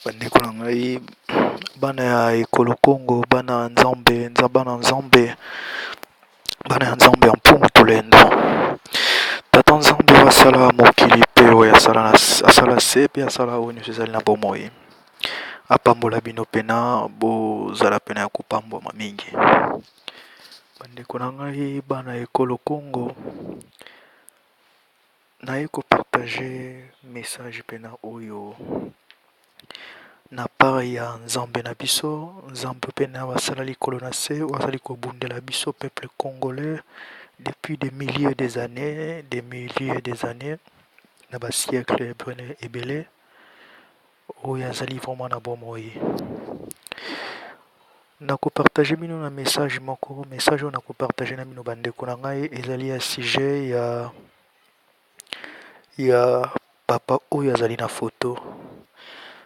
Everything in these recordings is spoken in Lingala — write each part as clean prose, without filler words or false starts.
bandeko na ngai bana ya ekolo Congo, bana ya nzambe bana ya nzambe ya mpumu tolendo. Tata nzambe asala mokili mpe oyo asala se mpe asala oyo nyonso ezali na bomoi, apambola bino pena bozala pena ya kopambwama mingi. Bandeko na ngai bana ya ekolo Congo, naye kopartage message pena oyo na part ya nzambe na biso. Nzambe pena basala likolo na se oyo azali kobundela biso peuple congolais depuis des milliers des années na basiècle ebele oyo azali vraiment na bomoi. nakopartage bino na message moko. Message oyo nakopartage na bino bandeko na ngai ezali ya sujet ya papa oyo azali na foto.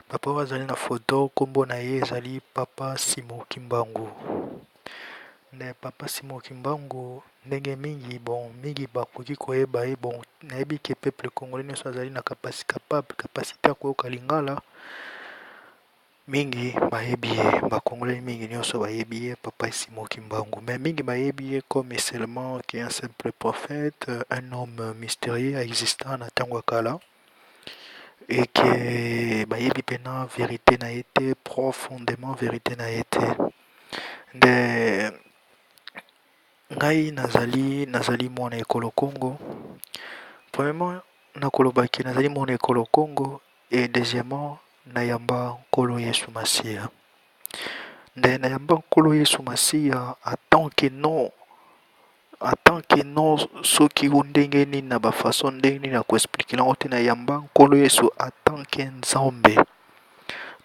Papa oyo azali na foto nkombo na ye ezali papa Simon Kimbangu. nde papa Simon Kimbangu ndenge mingi mingi bakoki koyeba ye. Nayebi ke peuple congolais nyonso azali na kapasité ya koyoka lingala mingi bayebi ye. Bakongolais mingi nyonso bayebi ye papa Simon Kimbangu, mais mingi bayebi ye comme seulement un simple prophète, un homme mystérieux existant na ntango ya kala, et que bayebi pena vérité na ye te, profondément vérité na ye te. nde ngai nazali mwana ekolo Congo. Premièrement nakolobaki nazali mwana ekolo Congo, et deuxièmement nayamba nkolo Yesu Masiya. nde nayamba nkolo Yesu Masiya en tant que non soki ndenge nini na bafaçon ndenge nini na koexplike nango te. Nayamba nkolo Yesu en tant que nzambe.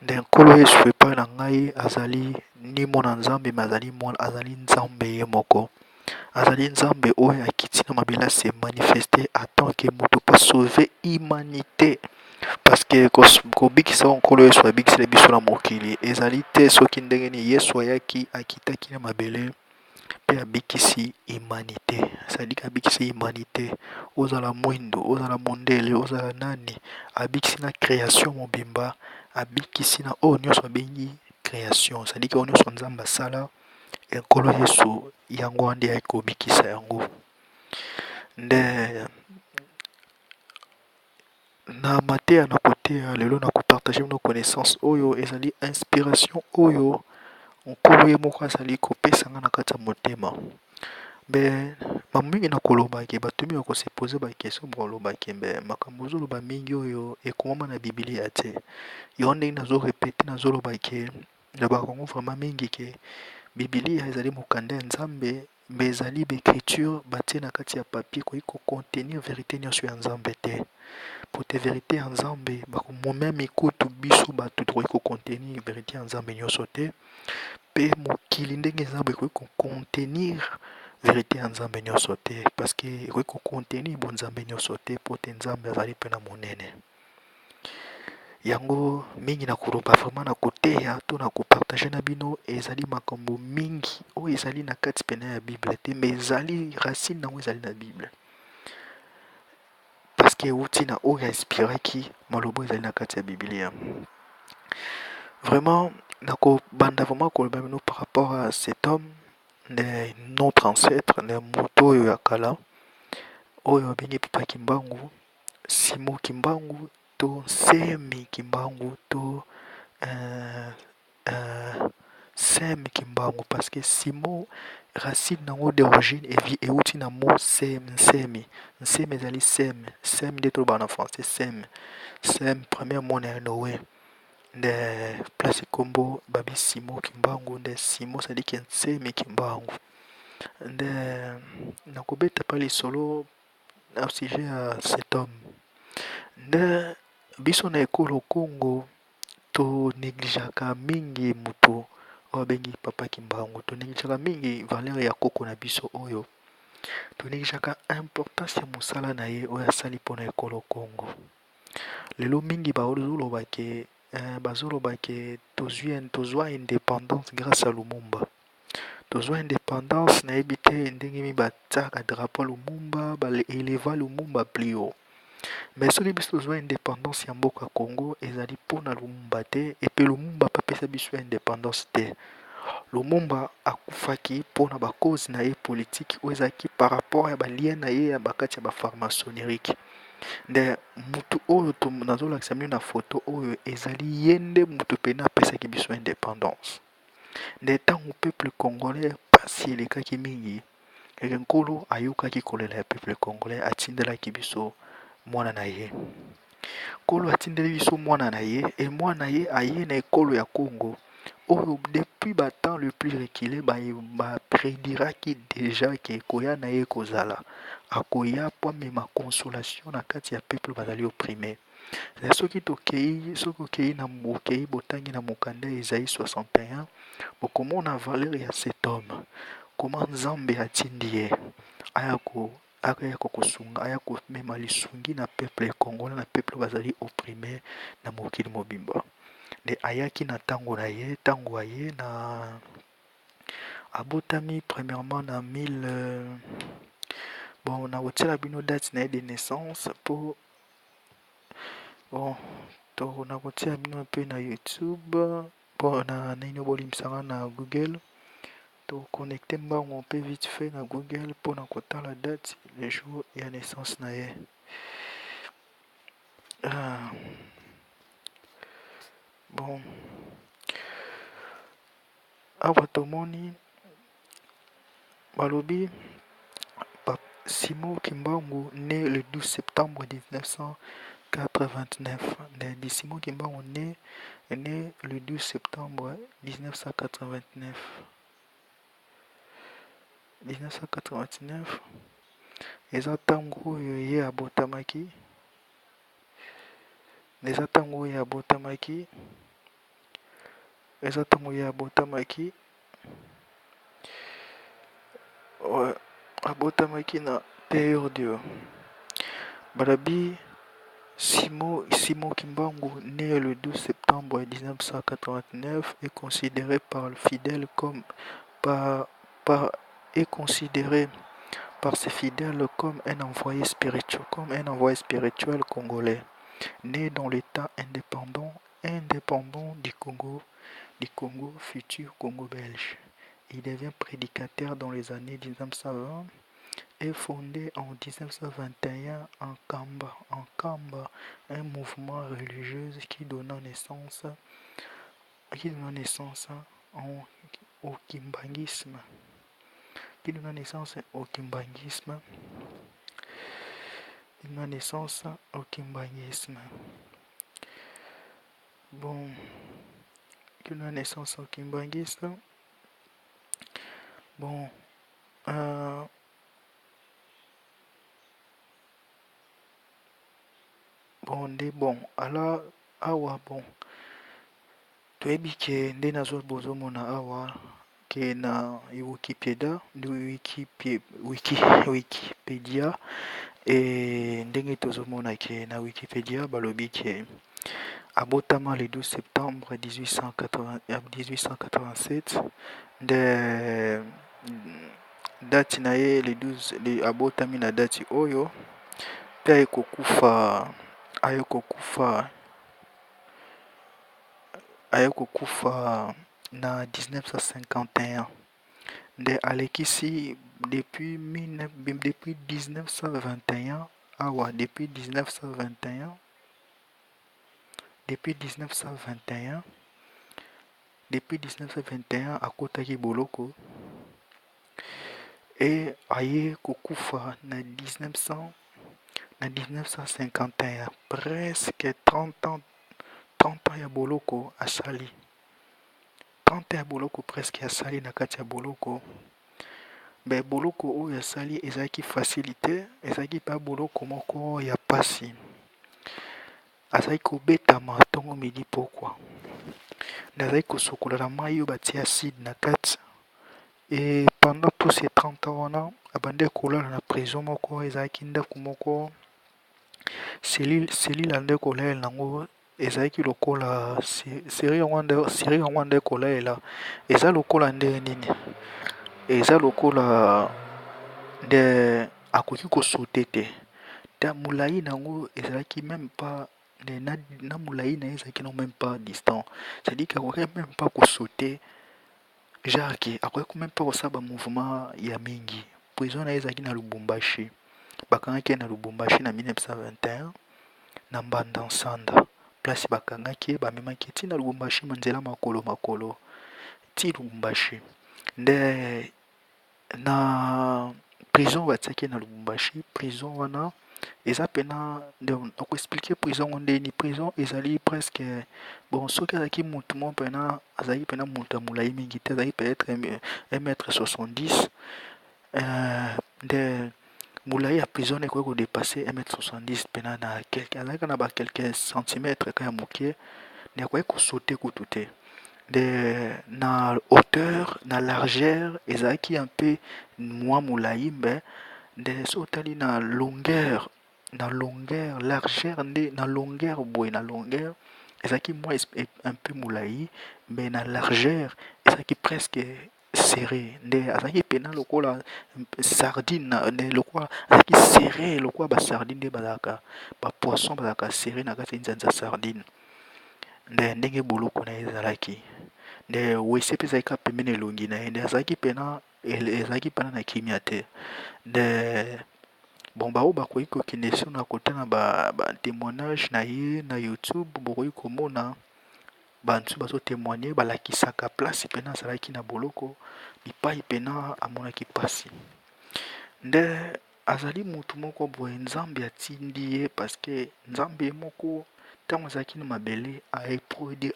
nde nkolo Yesu epai na ngai azali ni mwana nzambe, me azali nzambe ye moko. Azali nzambe oyo akiti na mabele se manifeste en tant que moto pa sauver humanité. Parce que kobikisa nkolo Yesu abikisela biso na mokili ezali te soki ndenge nini Yesu ayaki akitaki na mabele mpe abikisi humanité. C'est-à-dire abikisi humanité, ozala mwindo, ozala mondele, ozala nani, abikisi na création mobimba, abikisi na oyo nyonso abengi création. C'est-à-dire oyo nyonso nzambe asala nkolo Yesu yango wana nde ayaki kobikisa yango. nde na mateya na koteya lelo na kopartage bino connaissance oyo ezali inspiration oyo nkolo ye moko azali kopesa nga na kati ya motema. mbe mingi nakolobaki bato mingi bakosepose bakestion bakolobaki mbe makambo ozoloba mingi oyo ekomama na bibilia te. yo ndenge nazorepete nazolobaki na bakongo vraiment mingi ke bibilia ezali mokanda ya nzambe, mbe ezali baécriture batie na kati ya papier koki kocontenir vérité nyonso ya nzambe te. po te vérité ya nzambe meme ekutu biso bato tokoki kocontenir vérité ya nzambe nyonso te, mpe mokili ndenge nzambe ekoki kocontenir vérité ya nzambe nyonso te, parce que ekoki kocontenir bonzambe nyonso te, po te nzambe azali mpe na monene. yango mingi na koloba vraiment na koteya to na kopartage na bino ezali makambo mingi oyo ezali na kati pena ya bible te, mais ezali racine nango ezali na bible, parce que euti na oyo inspiraki maloba ezali na kati ya bibilia. Vraiment nakobanda vraiment koloba bino par rapport à cet homme, notre ancêtre, moto oyo ya kala oyo abengi papa Kimbangu, Simon Kimbangu to Semi Kimbangu to Sem Kimbangu, parce que Simon racine nango d'origine euti na mo nsemi ezali sem nde toloba na français sem premier mona ya Noé. nde place kombo babi Simon Kimbangu, nde Simon c'est à dire que Nsemi Kimbangu. nde nakobeta pa lisolo na sujet ya cet homme. nde biso na ekolo Congo to négligeaka mingi moto oyo abengi papa Kimbangu, to négligeaka mingi valeur ya koko na biso oyo, to négligeaka importance ya mosala na ye oyo asali mpona ekolo Congo. lelo mingi bazoloba ke tozwa indépendance grâce à Lumumba. tozwa indépendance nayebi te ndenge mi batiaka drapeau Lumumba baeleva Lumumba plus haut. Mais soki biso tozwa indépendance ya mboka Congo ezali mpona Lumumba te, epe Lumumba apesa biso indépendance te. Lumumba akufaki mpona bakozi na ye politike oyo ezalaki par rapport ya balien na ye ya bakati ya bafarmasonerique. Nde mutu oyo nazolakisa bino na foto oyo ezali ye nde mutu pene apesaki biso indépendance. Nde ntango peuple congolais mpasi elekaki mingi, nkolo ayokaki kolela ya peuple congolais, atindelaki biso mwana na ye. Nkolo atindeli biso mwana na ye, e mwana ye aye na ekolo ya Congo oyo depuis batemps le plus reculé baprédiraki déjà ke ekoya na ye kozala akoya po amema consolation na kati ya peuple bazali opprimé. Soki okei na bokei botangi na mokanda ya Esaïe 61 bokomona valeur ya cet homme, koma nzambe atindi ye aya kosunga, aya komema lisungi na peuple congolais, na peuple bazali opprimé na mokili mobimba. Nde ayaki na ntango na ye, ntango aye na abotami premièrement na 1000 bon nakotiela bino date na ye de naissance po bon to nakotiela bino mpe na YouTube po na nini bolimisanga na Google to connecter mbango mpe vite fait na Google mpona kotala date le jour ya naissance na ye. Bon awa tomoni balobi Simon Kimbangu né le 12 septembre 1989. Simon Kimbangu né le 12 septembre 1989. 1989 eza ntango oyo ye abotamaki. Eza ntango oyo abotamaki. Eza ntango oyo abotamaki. Abotamaki na période balabi Simon Kimbangu né le 12 septembre 1989 est considéré par le fidèle comme est considéré par ses fidèles comme un envoyé spirituel congolais, né dans l'État indépendant du Congo, futur Congo belge. Il devient prédicateur dans les années 1920 et fondé en 1921 en Kamba, un mouvement religieux qui donna naissance au kimbangisme. Qui donna naissance au kimbangisme. Bon, qui donna naissance au kimbangisme. Bon, bon, alors, awa, bon, toyebi ke nde bozomona awa ke na Wikipédia et ndenge tozomona ke na Wikipédia balobi ke abotama le 12 septembre 1887 de date na ye le 12 abotami na date oyo pe ayokokufa na 1951 nde alekisi depuis 1921 awa depuis 1921 akotaki boloko et aye kokufa na 1951 presque 30 ans ya boloko asali 30 ans ya boloko presque asali na kati ya boloko. Mais boloko oyo asali ezalaki facilité, ezalaki pa boloko moko ya pasi. Azalaki kobetama ntongo midi pokwa. Azalaki kosokola na mai oyo batie acide na kati. Et pendant tous ces 30 ans wana abandaki kolala na prison moko ezalaki ndako moko selile ande kolaela nango ezalaki lokola seri yango ande kolaela eza lokola nde nini, eza lokola nde akoki kosaute te ta mulai nango ezalaki même pas na mulai na ye ezalaki non même pas distant, c'est-à-dire qu'akoki même pas kosaute genre ke akoki même pas kosala bamouvement ya mingi. Prison na ye ezalaki na Lubumbashi, bakangaki ye na Lubumbashi na 1921 na mbanda nsanda, place bakangaki ye bamemaki ti na Lubumbashi manzela makolo makolo ti Lubumbashi. Nde na prison batiaki na Lubumbashi, prison wana eza pena nakoexplike prison ngo ndeni. Prison ezali presque bon, soki azalaki mutu mo pena azalaki pena mutu ya molai mingi te, azalaki peut-être 1m70, nde molai ya prison ekoki kodepase 1m70 pena na quelque, azalaki na ba quelques centimètres ka ya moke, nde akoki kosaute kutu te. Na hauteur, na largeur ezalaki un peu mwa molai, mbe nde so otali na longueur, largeur nde na longueur boye, na longueur ezalaki mwa un peu molai, mais na largeur ezalaki presque serré, nde azalaki pena lokola sardine, nde lokola azalaki serré lokola basardine nde bazalaka, bapoisson bazalaka serré na kati ya nzanza sardine. Nde ndenge boloko na ye ezalaki, nde wese mpe ezalaki kaka pembeni elongi na ye, nde azalaki pena ezalaki pena na kimia te. Nde bon, bao bakoki kokende so na kotala batémoignage na ye na YouTube, bokoki komona bantu bazotémoigne balakisaka place pena azalaki na boloko bipai pena amonaki mpasi. Nde azali mutu moko boye nzambe atindi ye, parceke nzambe ye moko ntango azalaki na mabele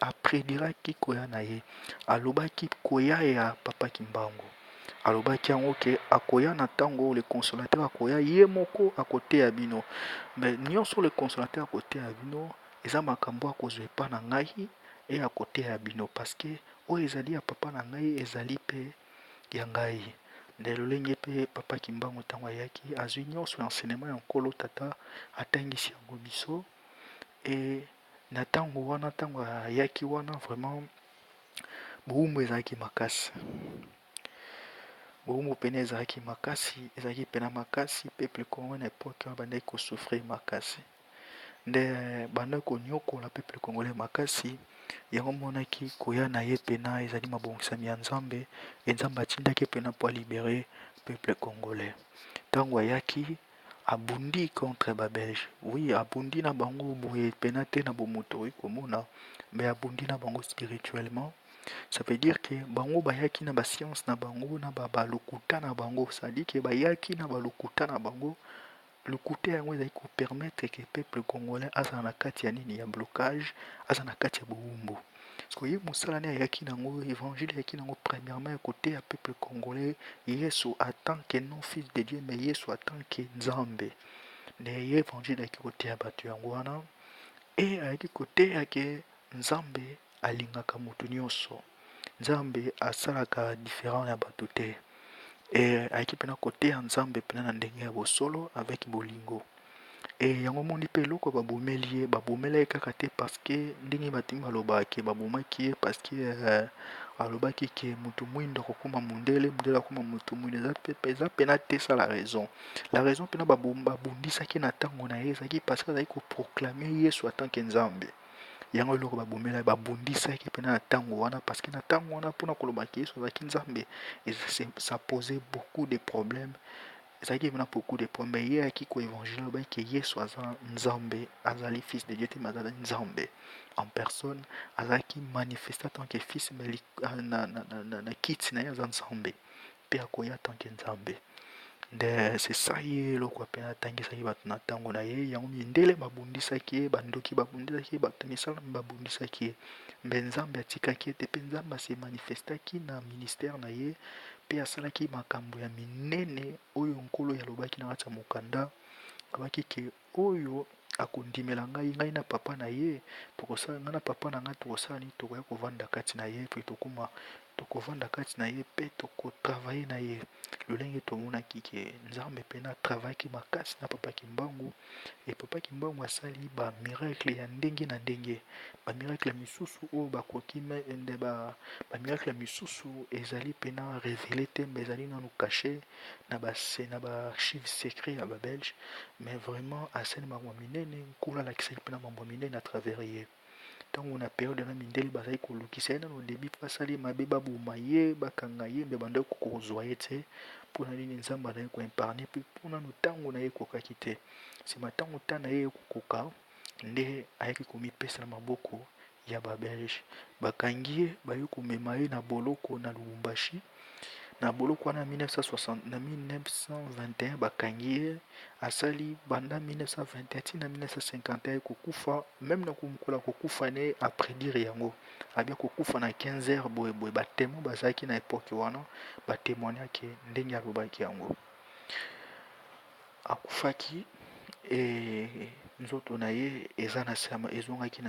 aprediraki koya na ye, alobaki koya ya papa Kimbangu, alobaki yango ke akoya na ntango le consolateur akoya ye moko akoteya bino, mais nyonso le consolateur akoteya bino eza makambo akozwa epa na ngai e akoteya bino, parceke oyo ezali ya papa na ngai ezali mpe ya ngai. Nde lolenge mpe papa Kimbangu ntango ayaki azwi nyonso enseignement ya nkolo tata atangisi yango biso, e na ntango wana ntango ayaki wana vraiment bowumbu ezalaki makasi, bowumbu pene ezalaki makasi, ezalaki pena makasi, peuple congolais na epoke wana bandaki kosouffrir makasi, nde bandaki konyokola peuple congolais makasi. Yango monaki koya na ye pena ezali mabongisami ya nzambe, e nzambe atindaki pena mpo alibere peuple congolais. Ntango ayaki abundi contre babelge, oui, abundi na bango boye pena te na bomoto oyi komona, mais abundi na bango spirituellement. Ça veut dire que bango bayaki na bascience na bango na balokuta na bango, c'est-à-dire que bayaki na balokuta na bango, lokuta yango ezali kopermettre ke peuple congolais aza na kati ya nini ya blocage, aza na kati ya bowumbu. Parce que ye mosala ne ayaki nango, évangile ayaki nango premièrement côté ya peuple congolais Yesu en tant que non fils de Dieu, mais Yesu en tant que nzambe. Ne ye évangile ayaki koteya bato yango wana, e ayaki koteya ke nzambe alingaka moto nyonso, nzambe asalaka différent ya bato te, e ayaki mpena koteya nzambe mpena na ndenge ya bosolo avec bolingo. E yango moni mpe eloko babomeli ye, babomela ye kaka te parceke ndenge batimi balobaka ke babomaki ye parceke alobaki ke motu mwindo akokóma mondele, mondele akóma motu mwindo, eza pena te sa la raison. La raison mpena babundisaki na ntango na ye ezalaki parceke azalaki koproclame Yesu en tant que nzambe. Yango eloko babomela babundisaki mpena na ntango wana, parceke na ntango wana mpona kolobaki Yesu azalaki nzambe, ça posait beaucoup de problèmes, ezalaki mpena beaucoup de problèmes. Ye ayaki koévangile alobaki ke Yesu aza nzambe, azali fils de Dieu te, mais azali nzambe en personne, azalaki manifesté en tant que fils, mais na kiti na ye aza nzambe mpe akoya en tant que nzambe. Nde c'est ça ye eloko mpe atangisaki bato na ntango na ye, yango mindele babundisaki ye, bandoki babundisaki ye, bato misala babundisaki ye, mbe nzambe atikaki ete mpe nzambe ase manifestaki na ministère na ye, mpe asalaki makambo ya minene oyo nkolo yalobaki na kati ya mokanda, alobaki ke oyo akondimela ngai, ngai na papa na ye tokosala, ngai na papa na ngai tokosala nini, tokoya kovanda kati na ye mpe tokovanda kati na ye mpe tokotravaye na ye lolenge tomonaki ke nzambe mpena travaillaki makasi na papa Kimbangu e papa Kimbangu asali bamiracle ya ndenge na ndenge bamiracle misusu oyo bakoki bamiracle misusu ezali mpena révélé te mbe ezali nanu caché na baarchive secret ya babelge mais vraiment asali mambo minene nkulu alakisaki mpena mambo minene à travers ye ntango na periode na mindele bazali kolukisa ye nano odebi basali mabe baboma ye bakanga ye mbe bandaki kokozwa ye te mpona nini nzambe azali koepargne mpe mpona no ntango na ye ekokaki te nsima ntango ntan na ye ekokoka nde ayaki komipesa na maboko ya babelge bakangi ye baye komema ye na boloko na lubumbashi na boloko wana 1921 bakangi ye asali banda 1921 ti na 1951 kokufa meme na komukula kokufa ne aprédire yango abia kokufa na 15 heures boyeboye batemo bazalaki na epoke wana batémoignaki ndenge alobaki yango akufaki nzoto na ye eza na sama ezongaki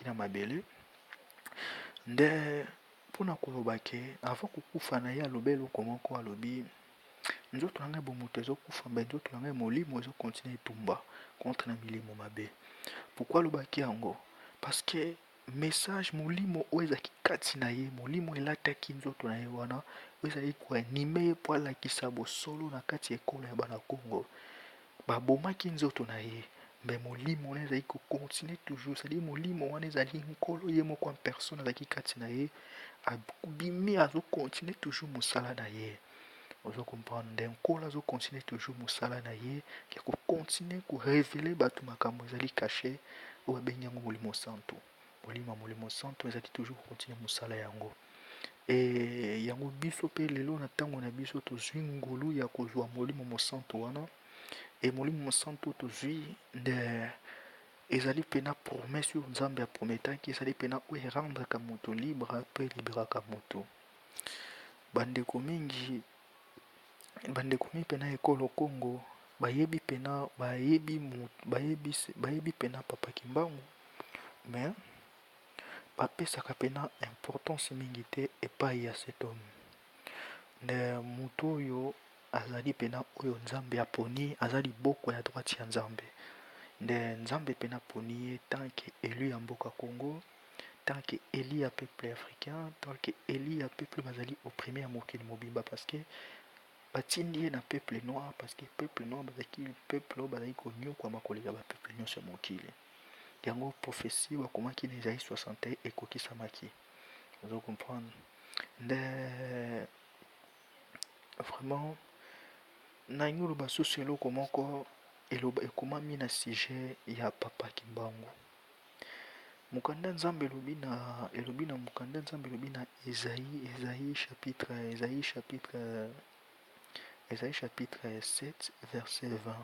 na mabele nde mpona koloba ke avant kokufa na ye alobi eloko moko alobi nzoto na ngai bomoto ezokufa mbe nzoto na ngai molimo ezokontinue etumba contre na milimo mabe pourkui alobaki yango parce que message molimo oyo ezalaki kati na ye molimo elataki nzoto na ye wana oyo ezalaki koanime ye mpo alakisa bosolo na kati ya ekolo ya bana Congo babomaki nzoto na ye mbe molimo wana ezali kokontinue toujours cestadire molimo wana ezali nkolo ye moko en personne azalaki kati na ye abimi azokontinue toujours mosala na ye ozo comprendre nde nkolo azokontinue toujours mosala na ye ya kokontinue korévele bato makambo ezali caché oyo abengi yango molimo santo molimo santo ezali toujours kokontinue mosala yango e yango biso mpe lelo na ntango na biso tozwi ngolu ya kozwa molimo mosanto wana e molimo mosanto tozwi nde ezali mpena promese oyo nzambe aprometaki ezali mpena oyo erendaka moto libre mpe eliberaka moto bandeko mingi mpena ekolo Congo bayebi mpena papa Kimbangu mais bapesaka mpena importance mingi te epai ya cet homme nde moto oyo azali mpena oyo nzambe aponi aza liboko ya droite ya nzambe nde nzambe mpena aponi ye tant que élu ya mboka Congo tant que élu ya peuple africain tant que élu ya peuple bazali opprimé ya mokili mobimba parce que batindi ye na peuple noir parce que peuple noir bazalaki peuple oyo bazali konyokwama koleka bapeuple nyonso ya mokili yango prophétie bakomaki na Isaïe 61 ekokisamaki ozo comprendre nde vraiment nangi oloba susu eloko moko ekomami na sujet ya papa Kimbangu mokanda nzambe elobi na mokanda nzambe elobi na Isaïe chapitre 7 verset 20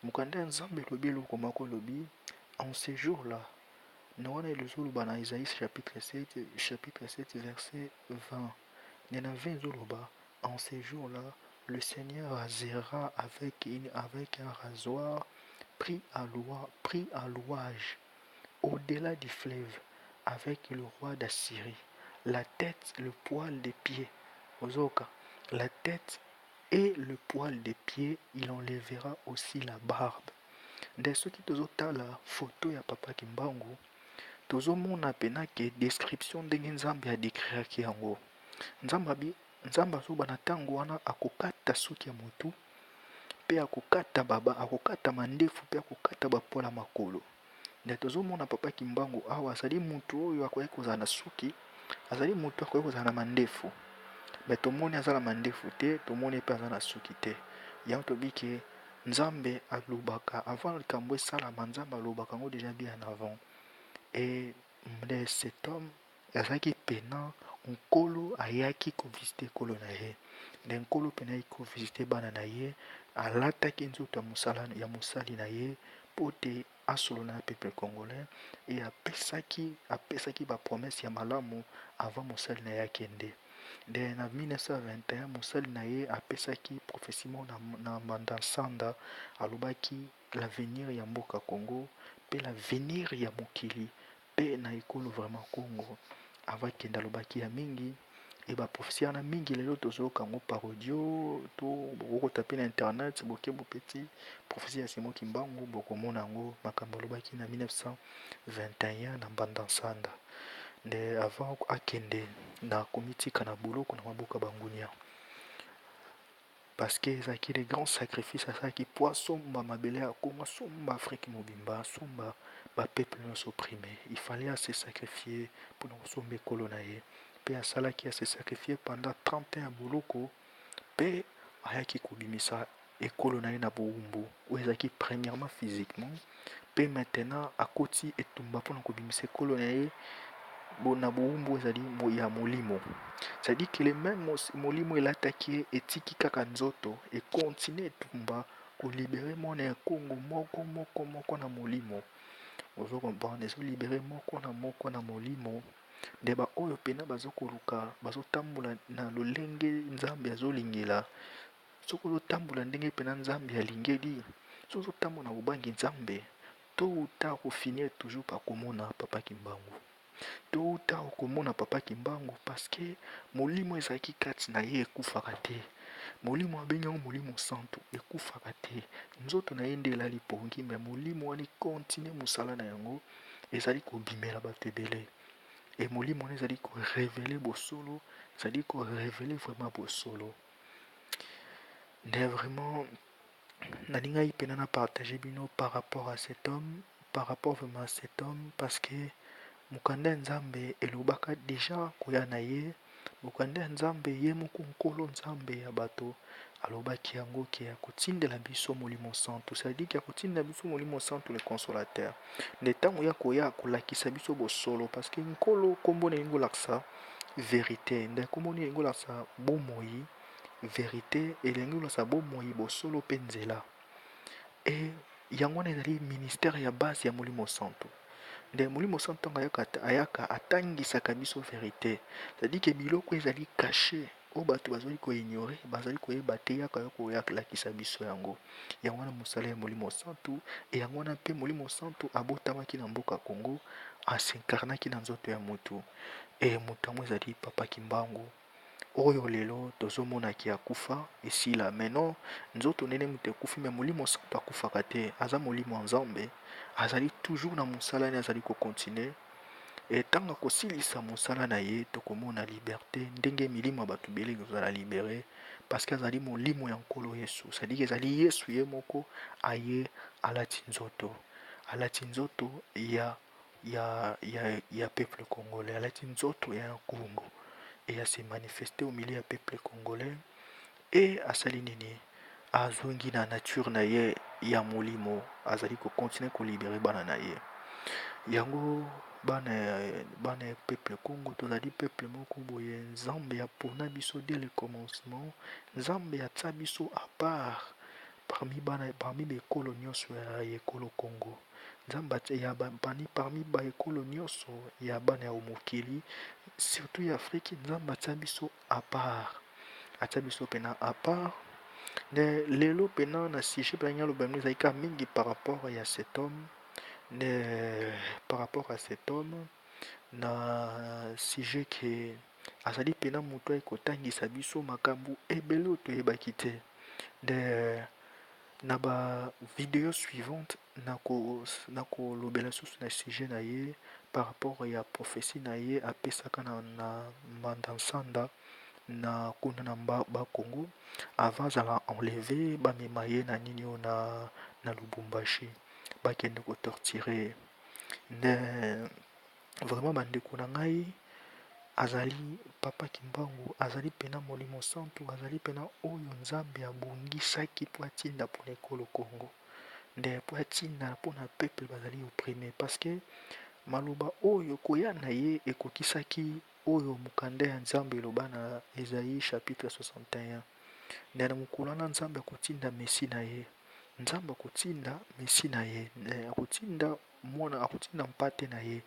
mokanda nzambe elobi eloko moko elobi en ce jour là na wana elozoloba na Isaïe chapitre 7 verset 20 nena 20 ezoloba en ce jour là le Seigneur rasera avec un rasoir pris à louage au-delà du fleuve avec le roi d'Assyrie la tête le poil des pieds ozoka la tête et le poil des pieds il enlèvera aussi la barbe nde soki tozotala photo ya papa Kimbangu tozomona mpena ke description ndenge nzambe adécriaki yango nzambe azoba na ntango wana akokata suki ya motu mpe akokata mandefu mpe akokata bapola makolo nde tozomona papa Kimbangu awa azali motu oyo akoki kozala na suki azali motu akoki kozala na mandefu me tomoni aza na mandefu te tomoni mpe aza na suki te yango tobiki nzambe alobaka avant likambo esalama nzambe alobaka yango déjà bien en avant et cet homme azalaki pena nkolo ayaki kovisite ekolo na ye nde nkolo mpena ayaki kovisite bana na ye alataki nzoto ya mosali na ye mpo te asolola na peuple congolais e apesaki bapromese ya malamu avant mosali na ye akende nde na 1921 mosali na ye apesaki prophétie na mandansanda alobaki l'avenir ya mboka Congo mpe l'avenir ya mokili mpe na ekolo vraiment Congo avakende alobaki ya mingi et prophétie wana mingi lelo tozoyoka yango par audio to bokotape na internet boke bopeti prophétie ya Simon Kimbangu bokomona yango makambo alobaki na 1921 na Mbandansanda nde avant akende na komitika na boloko na maboka bangunia parce que ezalaki de grands sacrifices asalaki po asomba mabele ya Kongo asomba Afrique mobimba asomba bapeuple nyonso opprimé il fallait se sacrifier mpona kosomba ekolo na ye mpe asalaki ase sacrifier pendant 30 ans ya boloko mpe ayaki kobimisa ekolo na ye na bowumbu oyo ezalaki premièrement physiquement mpe maintenant akoti etumba mpona kobimisa ekolo na ye na bowumbu ezali ya molimo c'est-à-dire que même molimo elataki ye etiki kaka nzoto ekontinue etumba kolibere mwana ya Kongo moko na molimo ozo comprendre ezolibere moko na molimo nde baoyo mpena bazokoluka bazotambola na lolenge nzambe azolingela soki ozotambola ndenge mpena nzambe alingeli soki ozotambola na bobangi nzambe to uta kofinir toujours par komona Papa Kimbangu to uta okomona Papa Kimbangu parce que molimo ezalaki kati na ye ekufaka te molimo abengi yango molimo santo ekufaka te nzoto na ye nde elali pongi me molimo wana ekontinue mosala na yango ezali kobimela bato ebele e molimo wana ezali korevele bosolo ezali korevele vraiment bosolo nde vraiment nalingai mpena na partage bino par rapport à cet homme par rapport vraiment à cet homme parce que mokanda ya nzambe elobaka deja koya na ye mokanda ya nzambe ye moko nkolo nzambe ya bato alobaki yango ke akotindela biso molimo santo c'est-à-dire ke akotindela biso molimo santo le consolateur nde ntango ya koya kolakisa biso bosolo parce que nkolo nkombo na ye ngolakisa vérité nde nkombo na ye ngolakisa bomoi vérité elingi kolakisa bomoi bosolo mpe nzela e yango wana ezali ministère ya base ya molimo santo nde molimo santo ntango ayaka atangisaka biso vérité c'est-à-dire ke biloko ezali caché oyo bato bazali koignore bazali koyeba te yaka yo kolakisa biso yango yango wana mosala ya molimo santo e yango wana mpe molimo santo abotamaki na mboka Congo asinkarnaki na nzoto ya motu e moto yango ezali Papa Kimbangu oyo lelo tozomonaki akufa esila maintenant nzoto nene moto ekufi me molimo santo akufaka te aza molimo ya nzambe azali toujours na mosala ne azali kokontinue e ntango akosilisa mosala na ye tokomona liberté ndenge milimo ya bato ebele kozala libere parce que azali molimo ya nkolo yesu c'est-à-dire ezali yesu ye moko aye alati nzoto ya peuple congolais alati nzoto ya nkungu et à se manifester au milieu du peuple congolais et asali nini azongi na nature na ye ya molimo azali kokontinue kolibere bana na ye yango bana ya peuple Congo tozali peuple moko boye nzambe apona biso dès le commencement nzambe atia biso à part parmi baekolo nyonso ya ekolo Congo nzambe atia parmi baekolo nyonso ya bana ya mokili surtout ya Afrique nzambe atia biso à part atia biso mpena à part nde lelo mpena na sujet mpena nyaloba mino ezalika mingi par rapport ya cet homme par rapport à cet homme na sujet ke azali mpena moto aye kotangisa biso makambo ebele oyo toyebaki te nde na bavideo suivante nakolobela susu na sujet na ye par rapport ya prophétie na ye apesaka na Mbandansanda na kuna na bakongo avant azala enlevé bamema ye na nini oyo na Lubumbashi bakende kotorture nde vraiment bandeko na ngai azali Papa Kimbangu azali mpena molimo santo azali mpena oyo nzambe abongisaki mpo atinda mpona ekolo Congo nde mpo atinda mpona peuple bazali opprimé parce que maloba oyo koya na ye ekokisaki oyo mokanda ya nzambe eloba na Esaïe chapitre 61 nde na mokolo wana nzambe akotinda mesi na ye nzambe akotinda mesi na ye akotinda mwana akotinda mpate na ye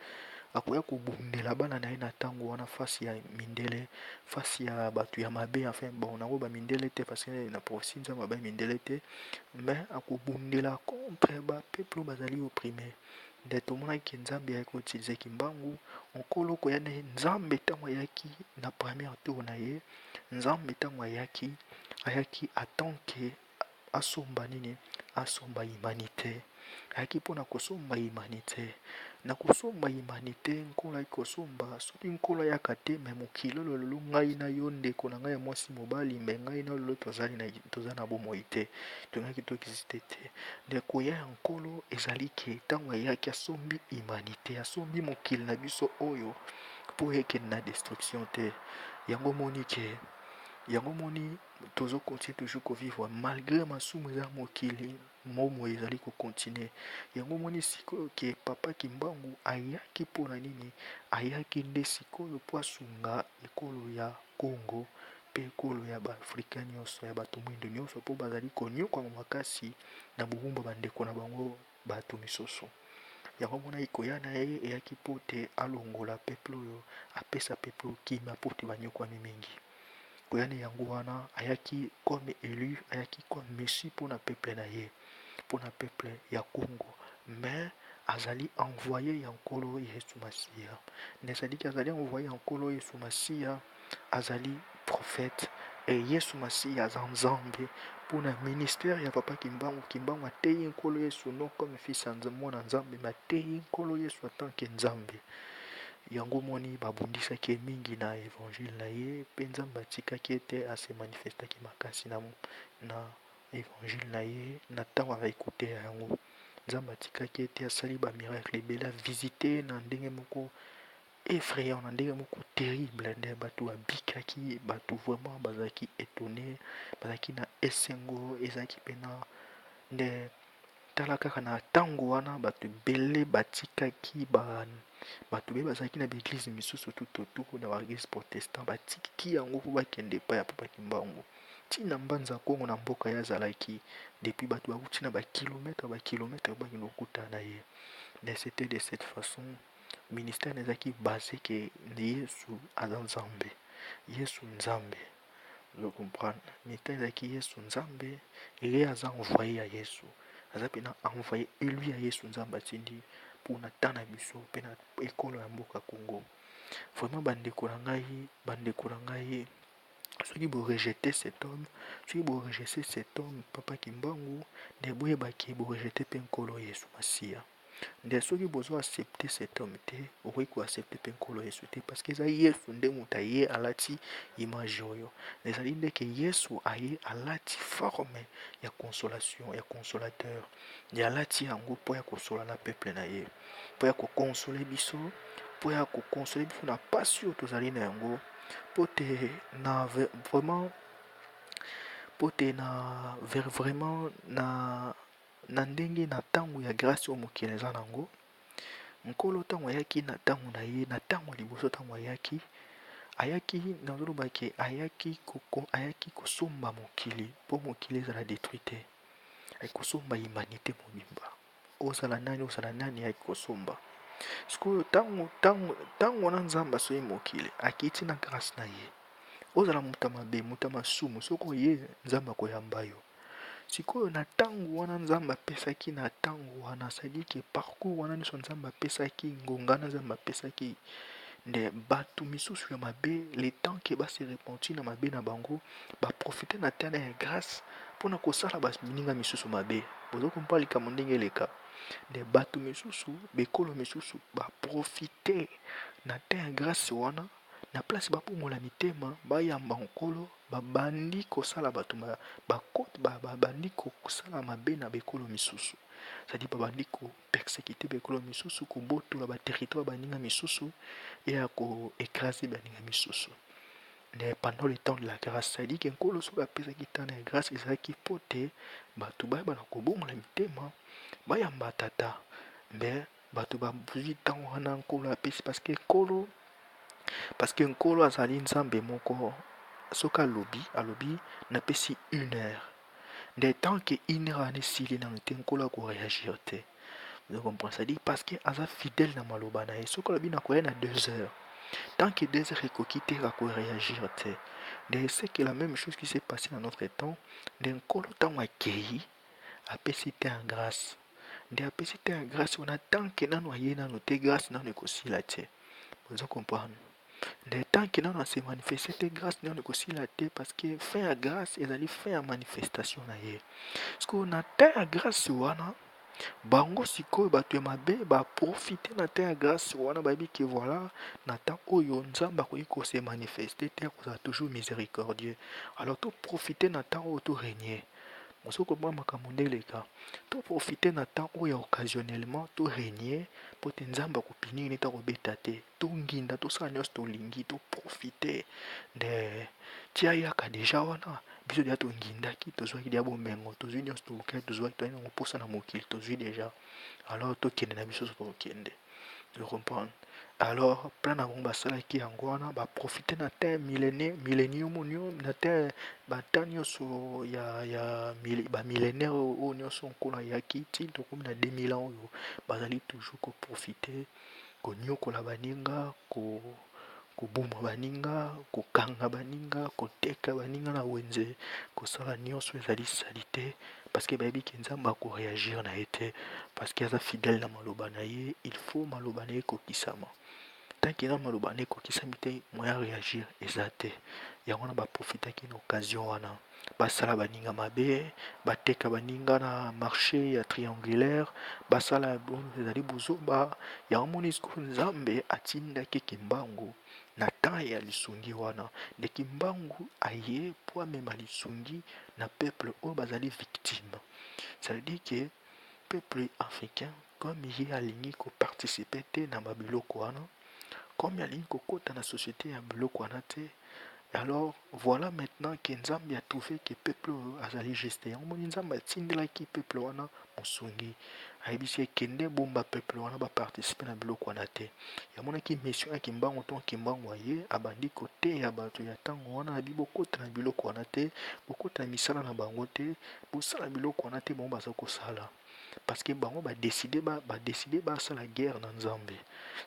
akoya kobundela bana na ye na ntango wana fasi ya mindele fasi ya bato ya mabe enfin bon nango bamindele te parce que na prophétie nzambe abai mindele te mais akobundela contre bapeuple bazali opprimé nde tomonaki nzambe ayaki koutilize kimbangu nkolo koya na ye nzambe ntango ayaki na première tour na ye nzambe ntango ayaki atanke asomba nini asomba humanité ayaki mpona kosomba humanité na kosomba humanité nkolo ayaki kosomba soki nkolo ayaka te me mokili oyo lelo ngai na yo ndeko na ngai ya mwasi mobali me ngai na lelo toza na bomoi te tongaki toexiste te nde koya ya nkolo ezali ke ntango ayaki asombi humanité asombi mokili na biso oyo mpo ekende na destruction te yango moni ke yango moni tozokontinue toujours kovivre malgré masumu eza mokili momoi ezali kokontinue yango moni sikoyo ke papa kimbangu ayaki mpona nini ayaki nde sikoyo mpo asunga ekolo ya congo mpe ekolo ya baafrika nyonso ya bato mwindo nyonso mpo bazali konyokwama makasi na bobumba bandeko na bango bato misusu yango mona koya na ye eyaki mpo te alongola peuple oyo apesa peuple oyo kimia mpo te banyokwami mingi koyana yango wana ayaki comme élu ayaki comme messie mpona peuple na ye mpona peuple ya congo mais azali envoyé ya nkolo yesu masiya nde sadiki azali envoyé ya nkolo yesu masiya azali prophète e yesu masiya aza nzambe mpona ministère ya papa kimbangu ateyi nkolo yesu non comme fils ya mwana nzambe me ateyi nkolo yesu atanke nzambe yango moni babundisaki mingi na évangile na ye mpe nzambe atikaki ete ase manifestaki makasi na évangile na ye na ntango abaekute ya yango nzambe atikaki ete asali bamiracle ebele avisite na ndenge moko effrayant na ndenge moko terrible nde bato babikaki bato vraiment bazalaki étonné bazalaki na esengo ezalaki mpena nde tala kaka na ntango wana bato ebele batikaki bato be bazalaki na baeglize misusu tututu na baeglize protestant batikaki yango mpo bakende epai ya papa kimbangu ntina mbanza kongo na mboka ye azalaki depuis bato bauti na bakilometre bakende kokutana na ye mais c'était de cette façon ministère ezalaki base ke yesu aza nzambe yesu nzambe je comprendre ministère ezalaki yesu nzambe ye aza envoyé ya yesu aza mpena envoyé élu ya yesu nzambe atindi mpona ntan na biso mpe na ekolo ya mboka congo vraiment bandeko na ngai soki borejete cet homme soki borejete cet homme papa kimbangu nde boyebaki borejete mpe nkolo yesu masiya nde soki bozo accepte cet homme te okoki koaccepte mpe nkolo yesu te parce que eza yesu nde moto aye alati image oyo ezali ndeke yesu aye alati forme ya consolation ya consolateur nde alati yango mpo ya kosola na peuple na ye mpo ya kokonsole biso mpo ya kokonsole biso na pasi oyo tozali na yango mpo te na vraiment mpo te na vraiment na ndenge na ntango ya grâce oyo mokili eza nango nkolo ntango ayaki na ntango na ye na ntango liboso ntango ayaki nazolobaki ayaki kosomba mokili mpo mokili ezala détruit te ayaki kosomba humanité mobimba ozala nani ayaki kosomba sikoyo ntango wana nzambe asoyi mokili akiti na grâce na ye ozala moto ya mabe moto ya masumu soko ye nzambe akoyamba yo sikoyo na ntango wana nzambe apesaki na ntango wana sadiki parcours wana nyonso nzambe apesaki ngonga na nzambe apesaki nde bato misusu ya mabe le temps ke base repentir na mabe na bango baprofite na tana ya grâce mpona kosala baninga misusu mabe bozokompa likambo ndenge eleka nde bato misusu bekolo misusu baprofite na te ya grâce wana na place bapongola mitema bayamba nkolo babandi kosala bato babandi kosala mabe na bekolo misusu cestadi babandi kopersécuté bekolo misusu kobotola baterritoire baninga misusu eya koécrase baninga misusu nde pendant le temps de la grâce cestadi ke nkolo soki apesaki ntana ya grâce ezalaki mpo te bato bayebana kobongola mitema bayamba tata mbe bato bazwi ntango wana nkolo apesi parce que nkolo azali nzambe moko soki alobi napesi 1 heure nde tant que 1 heure wana esili nano te nkolo akoréagir te vous comprenez ça dit parce que aza fidèle na maloba na ye soki alobi nakoya na 2 heures tant que 2 heures ekoki te akoréagir te nde c'est que la même chose qui s'est passé dans notre temps nde nkolo ntango akei apesi te en grâce nde apesi te ya grâce wana tanke nano aye nano te grâce nano ekosila te. Ozo comprendre. Nde tanke nano ase manifeste te grâce nano ekosila te parce que fin ya grâce ezali fin ya manifestation na ye. Sikoyo na temps ya grâce wana bango sikoyo bato ya mabe baprofite na temps ya grâce wana bayebi ke voilà na temps oyo nzambe akoki kose manifeste te akozala toujours miséricordieux. Alors toprofite na temps oyo torenie. Mozo comprendre makambo nde eleka. Toprofite na temps oyo occasionnellement torenie mpo te nzambe akopini neti akobeta te. Tonginda tosala nyonso tolingi toprofite nde tia yaka deja wana biso deja tongindaki tozwaki deja bomengo tozwi nyonso tolukaki tozwaki toyai nango mposa na mokili tozwi deja. Alors tokende na biso so tokende. Je comprends. Alors plan na bango basalaki yango wana baprofite na te millénium na te bata nyonso ya bamillénaire oyo nyonso nkolo ayaki ti tokomi na 2000 ans oyo bazali toujours koprofite konyokola baninga koboma baninga kokanga baninga koteka baninga na wenze kosala nyonso ezali sali te parce que bayebi ke nzambe akoreagir na ye te parce que aza fidèle na maloba na ye il faut maloba na ye ekokisama tanke eza maloba na ye ekokisami te moya réagir eza te yango wana baprofitaki na occasion wana basala baninga mabe bateka baninga na marché ya triangulaire basala ezali bozoba yango moni sikoyo nzambe atindaki kimbangu na temps ya lisungi wana nde kimbangu aye po amema lisungi na peuple oyo bazali victime. Ça veut dire que peuple africain comme ye alingi koparticipe te na babiloko wana comme alingi kokota na société ya biloko wana te. Alors voilà maintenant que nzambe a trouvé que peuple azali juste yango moni nzambe atindelaki peuple wana mosungi ayebisi ekende bomba peuple wana baparticipe na biloko wana te yamonaki mission ya kimbangu to kimbangu aye abandi koteya bato ya ntango wana abi bokota na biloko wana te bokota na misala na bango te bosala biloko wana te bango baza kosala parce que bango badeside basala guerre na nzambe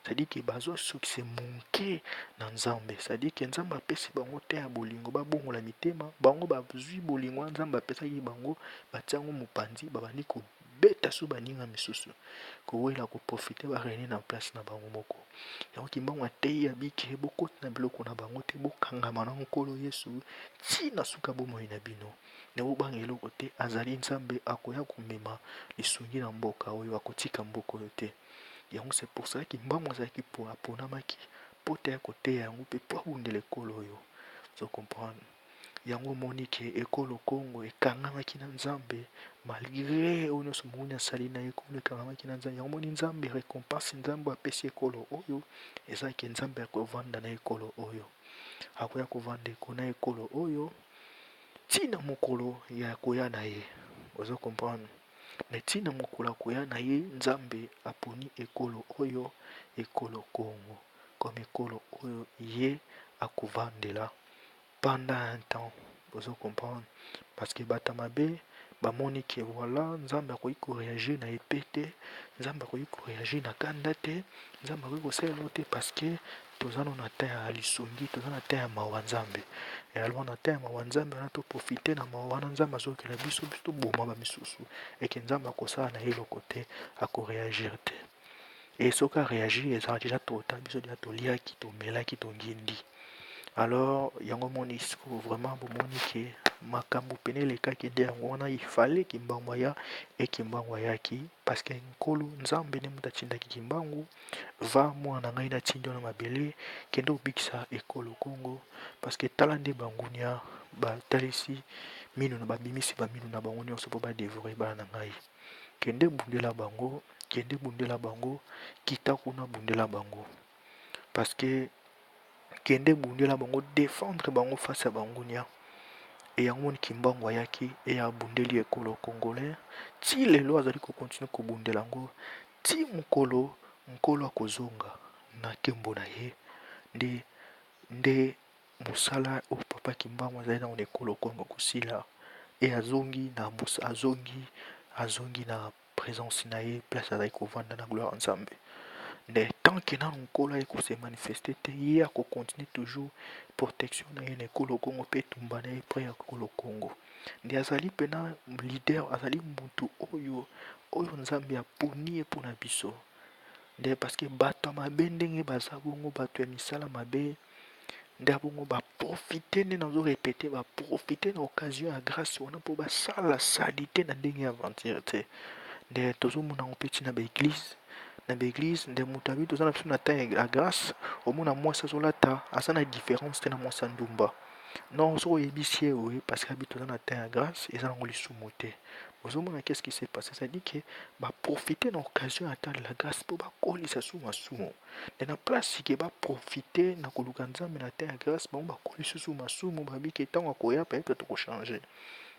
c'est-à-dire que bazwa succès monke na nzambe c'est-à-dire que nzambe apesi bango te ya bolingo babongola mitema bango bazwi bolingo wana nzambe apesaki bango batiango mopanzi babandi kobeta so baninga misusu kowela koprofite barene na place na bango moko yango kimbango ateyi abike bokota na biloko na bango te bokangama na nkolo yesu ntina suka bomoi na bino ne bobanga eloko te azali nzambe akoya komema lisungi na mboka oyo akotika mboka oyo te yango c'est pour ça kimbango azalaki aponamaki mpo te ya koteya yango mpe po abundela ekolo oyo so comprendre yango moni ke ekolo Congo ekangamaki na nzambe malgré oyo nyonso moni asali na ekolo ekangamaki na nzambe yango moni nzambe récompense nzambe apesi ekolo oyo ezalaki nzambe akovanda na ekolo oyo akoya kovanda na ekolo oyo ntina mokolo ya koya na ye ozo comprendre na ntina mokolo akoya na ye nzambe aponi ekolo oyo ekolo Congo comme ekolo oyo ye akovandela pendant un temps ozo comprendre parce que bata mabe bamoni ke voilà nzambe akoki koréagir na epe te nzambe akoki koréagir na kanda te nzambe akoki kosalela te parce que toza na temps ya lisungi toza na temps ya mawa nzambe alors na temps ya mawa nzambe wana toprofite na mawa wana nzambe azokela biso toboma bamisusu eke nzambe akosala na ye eloko te akoréagir te e soki aréagir ezala deja tota biso deja toliaki tomelaki tongindi alors yango moni sikoyo vraiment bomoni ke makambo pene elekaki nde yango wana ifale kimbangu aya ekimbangu ayaki parce que nkolo nzambe nde moto atindaki kimbangu va mwana na ngai natindi wana mabele kende kobikisa ekolo Congo parce que tala nde bangunia batalisi mino na babimisi bamino na bango nyonso mpo badevore bana na ngai kende bundela bango kita kuna bundela bango parce que kende bundela bango défendre bango face à bangunia et yango moni kimbangu ayaki e abundeli ekolo congolais ti lelo azali kokontinue kobundela yango ti nkolo akozonga na nkembo na ye nde mosala oyo papa kimbangu azali nango na ekolo Congo kosila e azongi na présence na ye place azali kovanda na gloire nzambe nde tanke nano nkolo aye kose manifeste te ye akokontinue toujours protection na ye na ekolo Congo mpe etumba na ye pre ya ekolo Congo nde azali mpena leader azali mutu oyo oyo nzambe aponi ye mpona biso. Nde parce que bato ya mabe ndenge baza bongo, bato ya misala mabe nde bongo baprofite, nde nazorepete, baprofite na occasion ya grâce wana mpo basala salite na ndenge ya aventure te. Nde tozomona ngo mpe ntina baeglise, na baeglise nde moto abi toza na biso na temps ya grâce, omona mwasi azolata aza na différence te na mwasi ya ndumba. Non, soki oyebisi ye oye parce que abi toza na temps ya grâce, eza nango lisumu te. Ozomona qu'est-ce qui s'est passé, c'est-à-dire que baprofite na occasion ya temps de la grâce mpo bakolisa su masumu. Nde na place ke baprofite na koluka nzambe na temps ya grâce, bango bakolisa su masumu, babi ke ntango akoya peut-être tokochange.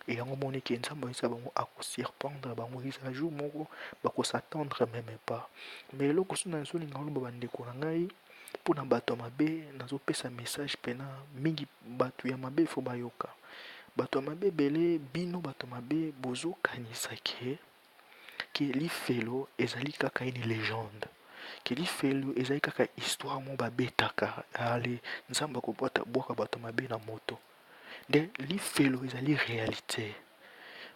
Et yango moni ke nzambe oyisa bango akosurprendre bango, ezala jour moko bakosatendre meme pas. Mais eloko so nazolinga oloba bandeko na ngai, mpona bato ya mabe nazopesa message mpena mingi, bato ya mabe fo bayoka. Bato ya mabe ebele, bino bato ya mabe bozokanisa ke lifelo ezali kaka une légende, ke lifelo ezali kaka histoire mo babetaka ale nzambe akobwaka bato ya mabe na moto. Nde lifelo ezali réalité.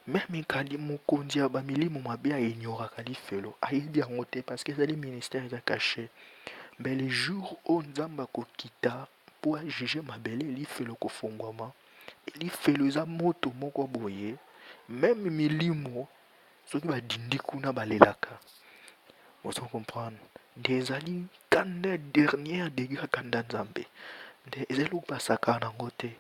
Meme kadi mokonzi ya bamilimo mabe aignoraka lifelo, ayebi yango te parce que ezali ministère eza caché. Mais le jour oyo nzambe akokita mpo ajuge mabele, lifelo kofungwama, lifelo eza moto moko boye, meme milimo soki badindi kuna balelaka. Ozo comprendre? Nde ezali kanda dernière degré kanda nzambe. Nde ezali eloko basaka nango te.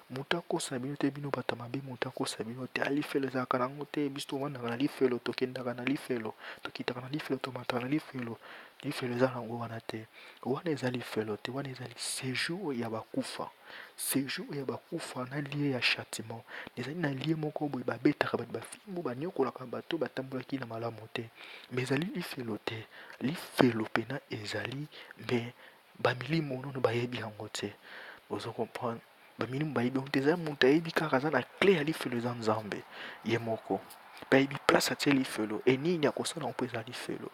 Moto akosa bino te, bino bato mabe moto akosa bino te, alifelo ezalaka nango te. Biso tovandaka na lifelo, tokendaka na lifelo, tokitaka na lifelo, tomataka na lifelo. Lifelo eza nango wana te. Wana eza lifelo te, wana ezali séjour ya bakufa. Séjour ya bakufa na lie ya châtiment. Ezali na lie moko boye babetaka bato bafimbo, banyokolaka bato batambolaki na malamu te. Mais ezali lifelo te. Lifelo pena ezali, mais bamilimo nono bayebi yango te. Ozo comprendre? Bamilimo bayebi yango te, ezali moto ayebi kaka aza na clé ya lifelo eza nzambe ye moko. Bayebi place atie lifelo, e nini akosala mpo eza lifelo.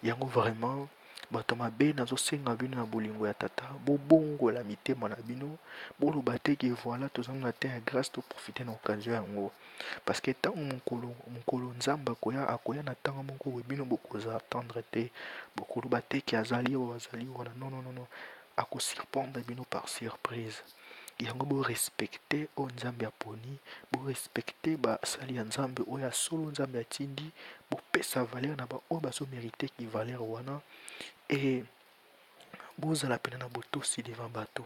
Yango vraiment bato mabe nazosenga bino na bolingo ya tata, bobongola mitema na bino, boloba te ke voilà tozanga na temps ya grâce, toprofite na occasion yango. Parce que ntango mokolo nzambe akoya na ntango moko boye, bino bokoza attendre te, bokoloba te ke azali oyo azali wana, non, akosurprendre bino par surprise. Yango borespecte oyo nzambe aponi, borespecte basali ya nzambe oyo solo nzambe atindi, bopesa valeur na baoyo bazomérite ki valeur wana, e bozala pena na botosi devant bato.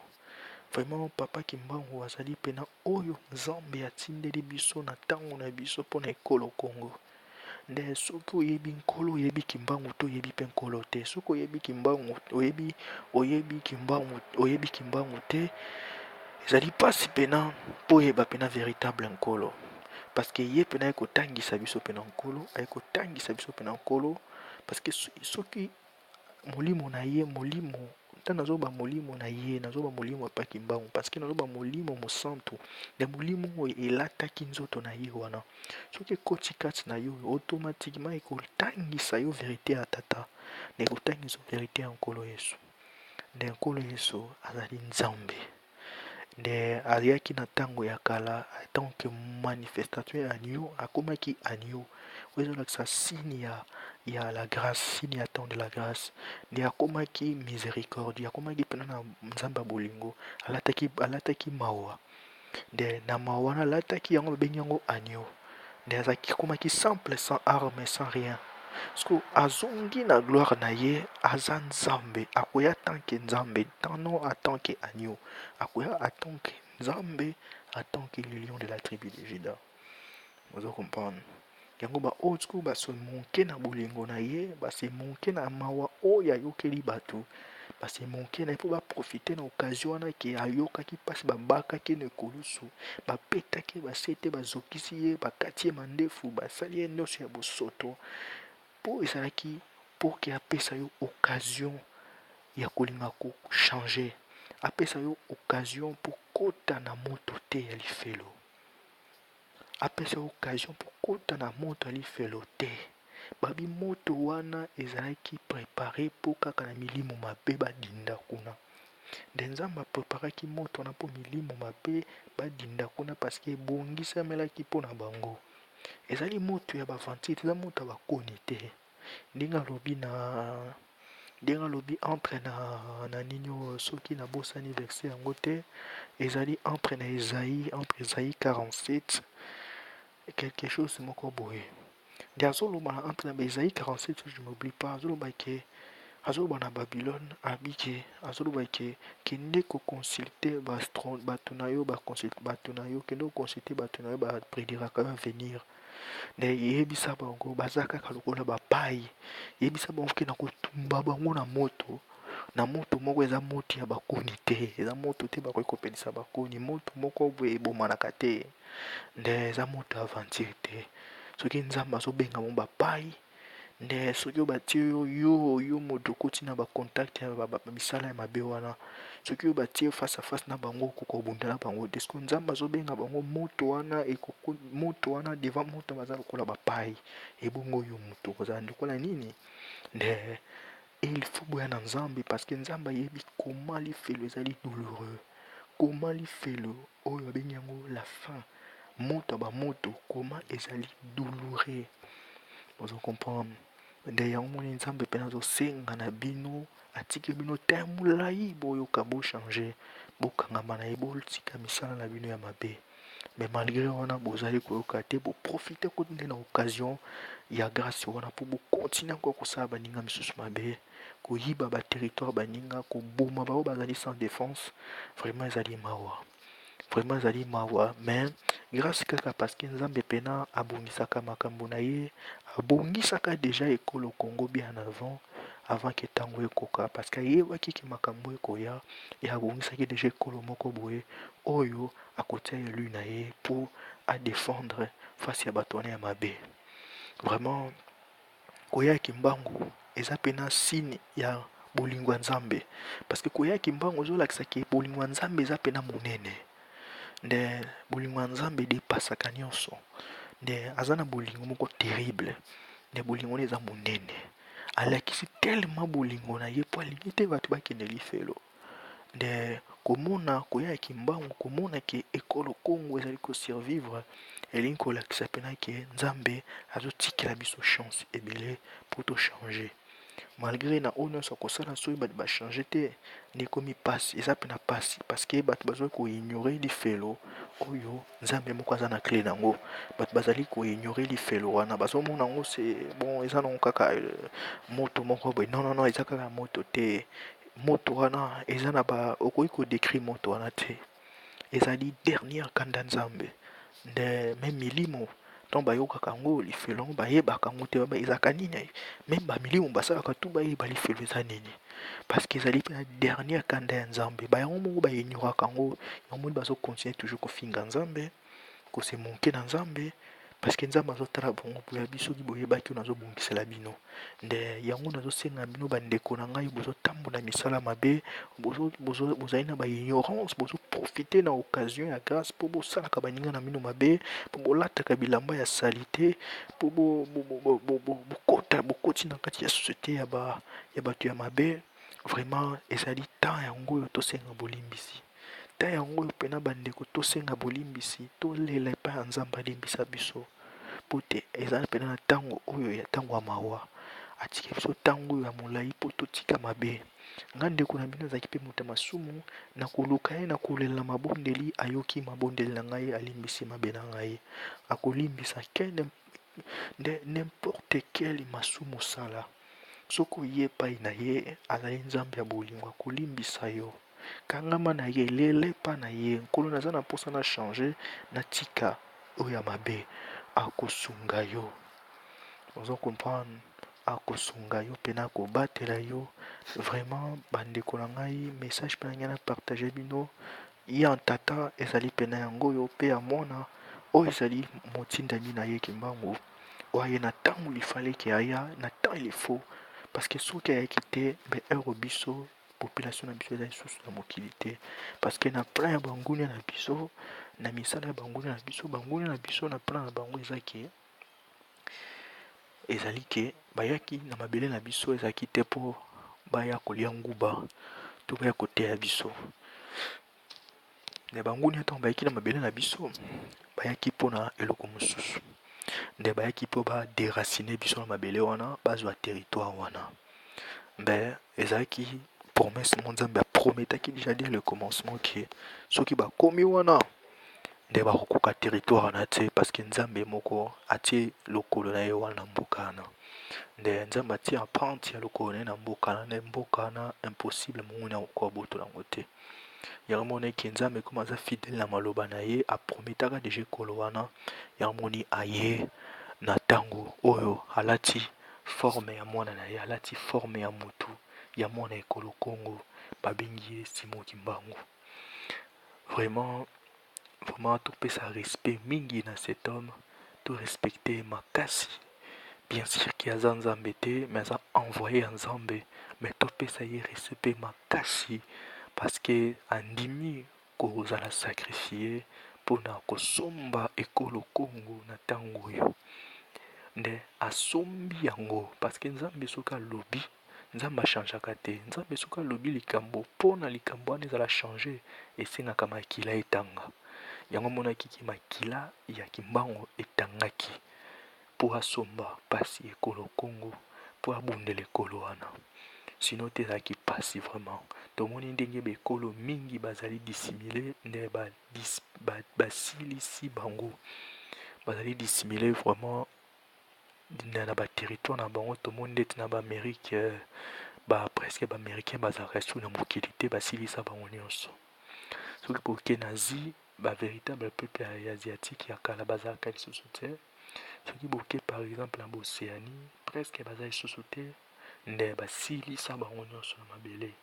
Vraiment papa Kimbangu azali pena oyo nzambe atindeli biso na ntango na biso mpona ekolo Congo. Nde soki oyebi nkolo oyebi Kimbangu to oyebi mpe nkolo te, soki oyebi Kimbangu oyebi Kimbangu te, ezali mpasi pena mpo oyeba pena véritable nkolo. Parce que ye pena ekotangisa biso pena nkolo, ekotangisa biso pena nkolo, parce que soki molimo na ye, molimo ntan nazoba molimo na ye, nazoba molimo ya paki mbangu, parce que nazoba molimo mosantu, nde molimo oyo elataki nzoto na ye wana. Soki ekoti kati na yo, automatiquement ekotangisa yo vérité ya tata, na ekotangisa vérité ya nkolo Yesu. Nde nkolo Yesu azali nzambe. Nde aliaki na ntango ya kala, tant que manifestation ya agneau, akomaki agneau. Oyo ezolakisa signe ya la grâce, signe ya temps de la grâce. Nde akomaki miséricorde, akomaki pena na nzambe ya bolingo, alataki mawa. Nde na mawa wana alataki yango babengi yango agneau. Nde azalaki akomaki simple, sans arme, sans rien. Soki azongi na gloire na ye, aza nzambe, akoya tanke nzambe, non en tant que agneau, akoya en tant que nzambe, en tant que le lion de la tribu de Juda. Vous comprenez? Yango ba oyo soki basemonke na bolingo na ye, basemonke na mawa oyo ayokeli bato, basemonke na ye mpo baprofite na occasion wana ke ayokaki mpasi babakaki na ekolusu, bapetaki basete, bazokisi ye, bakati ye mandefu, basali ye nyonso ya bosoto, mpo ezalaki mpo ke apesa yo occasion ya kolinga kochange, apesa yo occasion mpo kota na moto te ya lifelo, apesa yo occasion mpo kota na moto ya lifelo te. Babi moto wana ezalaki prepare mpo kaka na milimo mabe badinda kuna. Nde nzambe apreparaki moto wana mpo milimo mabe badinda kuna, parceke ebongisamelaki mpo na bango. ezali moto ya bavantite, eza moto ya bakoni te. ndenge alobi entre na nini oyo soki nabosani verse yango te, ezali entre Esaïe 47 quelque chose moko boye. nde azoloba na entre na Esaïe 47, je m'oublie pas, azoloba na Babylone abike, azoloba kende koconsulte bato na yo, kende koconsulte bato na yo baprédiraka yo avenir. nde yebisa bango baza kaka lokola bapai, yebisa bango ke na kotumba bango na moto moko, eza moto ya bakoni te, eza moto te bakoki kopelisa bakoni, moto moko boye ebomanaka te, nde eza moto ya aventure te. soki nzambe azobenga mo bapai, nde soki obatie yo moto okoti na bacontact ya misala ya mabe wana, soki oyo batie face à face na bango okokobunda na bango te, soki nzambe azobenga bango moto wana devant moto baza lokola bapai, ebongo oyo moto kozala lokola nini. nde il faut boya na nzambe parce que nzambe ayebi koma lifelo ezali douloureux, koma lifelo oyo babengi yango la fin, moto ya bamoto koma ezali douloureux, ozo comprendre. nde yango moni nzambe mpe nazosenga na bino atiki bino te molai boyoka bochange, bokangama na ye, botika misala na bino ya mabe. mais malgré wana bozali koyoka te, boprofite kote na occasion ya grâce wana mpo bokontinue encore kosala baninga misusu mabe, koyiba baterritoire baninga, koboma bao bazali sans défense. Vraiment ezali mawa, vraiment ezali mawa, mais grâce kaka parce que nzambe pena abongisaka makambo na ye, abongisaka déjà ekolo Congo bien avant ke ntango ekoka, parce que ayebaki ke makambo ekoya, e abongisaki déjà ekolo moko boye oyo akotia elui na ye mpo adéfendre face ya bato wana ya mabe. Vraiment koyaki mbangu eza pena signe ya bolingo ya nzambe, parce que koyaki mbangu ozolakisaki bolingo ya nzambe eza pena monene, nde bolingo ya nzambe edepasaka nyonso, nde aza na bolingo moko terrible, nde bolingo wana eza monene, alakisi tellement bolingo na ye mpo alingi te bato bakende lifelo. nde komona koyaki mbangu, komona ke ekolo Congo ezali kosurvivre, elingi kolakisa pena ke nzambe azotikela biso chance ebele mpo tochange. malgré na oyo nyonso akosala soki bato bachange te, nde ekomi mpasi, eza pena mpasi parce que bato bazali koignore lifelo oyo nzambe moko aza na clé nango, bato bazali koignore lifelo wana, bazomona yango se bon eza nango kaka moto moko boye, non eza kaka moto te, moto wana eza na okoki kodécrit moto wana te, ezali dernière kanda nzambe. nde me milimo ntango bayokaka yango lifelo yango bayebaka yango te ezalaka nini, meme bamilimo basalaka tu bayeba lifelo eza nini, parce que ezali mpe na dernière kanda ya nzambe, bayango moko baignoraka yango, yango moni bazocontinue toujours kofinga nzambe, kosemonke na nzambe, parce que nzambe azotala bongo boya bisoki boyebaki oyo nazobongisela bino. nde yango nazosenga bino bandeko na ngai, bozotambola misala mabe, bozali na baignorance, bozoprofite na occasion ya grâce mpo bosalaka baninga na bino mabe, mpo bolataka bilamba ya salite, mpo bokoti na kati ya société ya bato ya mabe. Vraiment ezali temps yango oyo tosenga bolimbisi, temps yango oyo mpena bandeko tosenga bolimbisi, tolela epai ya nzambe alimbisa biso, mpo te ezali mpena na ntango oyo ya ntango ya mawa, atiki biso ntango oyo ya molai mpo totika mabe. Nga ndeko na bino azalaki mpe moto ya masumu, na koluka ye na kolela mabondeli, ayoki mabondeli na ngai, alimbisi mabe na ngai, akolimbisa ke n'importe quel masumu osala, soki oye epai na ye azali nzambe ya bolingo akolimbisa yo, kangama na ye, lela epai na ye, nkolo naza na mposa na change, natika oyo ya mabe, akosunga yo, ozo comprendre, akosunga yo mpe na kobatela yo. Vraiment bandeko na ngai, message mpe na ngai na partage bino ya tata ezali pena yango oyo mpe ya mwana oyo ezali motindami na ye kimbangu, oyo aye na ntango lifaleki aya na temps il faut, parce que soki ayaki te mpe heure biso population na biso eza lisusu na mokili te, parce que na plan ya bangunia na biso, na misala ya bangunia na biso na plan na bango ezali ke bayaki na mabele na biso, ezalaki te mpo baya kolia nguba to baya koteya biso, na bangunia ntango bayaki na mabele na biso bayaki mpona eloko mosusu. nde bayaki mpo badéracine biso na mabele wana bazwa territoire wana. Mais ezalaki promesse mo nzambe aprometaki déjà dès le commencement ke soki bakomi wana nde bakokoka territoire wana te, parce que nzambe moko atie lokolo na ye wana na mboka wana. Nde nzambe atie apprenti ya lokolo na ye na mboka wana, nde mboka wana impossible mongoni akokoka botola yango te. yango moni ke nzambe koma aza fidèle na maloba na ye, aprometaka deja ekolo wana. yango moni aye na ntango oyo alati forme ya mwana na ye, alati forme ya motu ya mwana ekolo Congo, babengi ye Simon Kimbangu. Vraiment topesa respect mingi na cet homme, to respecte makasi. Bien sûr ki aza nzambe te, mais aza envoyé ya nzambe, mais topesa ye respect makasi parce que andimi kozala sacrifié mpona kosomba ekolo Congo na ntango oyo. Nde asombi yango parce que nzambe soki alobi nzambe achangeaka te. nzambe soki alobi likambo mpona likambo wana ezala change, esengaka makila etanga. yango monaki ki makila ya Kimbangu etangaki mpo asomba mpasi ekolo Congo, mpo abundela ekolo wana. Sino te ezalaki mpasi vraiment. tomoni ndenge bekolo mingi bazali dissimile, nde basilisi bango, bazali dissimile vraiment na baterritoire na bango. tomoni ndeti na baamérique presque baaméricain bazalaka su na mokili te, basilisa bango nyonso. soki boke na Asie, bavéritable peuple ya asiatique ya kala bazalaka lisusu te. soki boke par exemple na baocéanie, presque baza lisusu te, nde basilisa bango nyonso na mabele.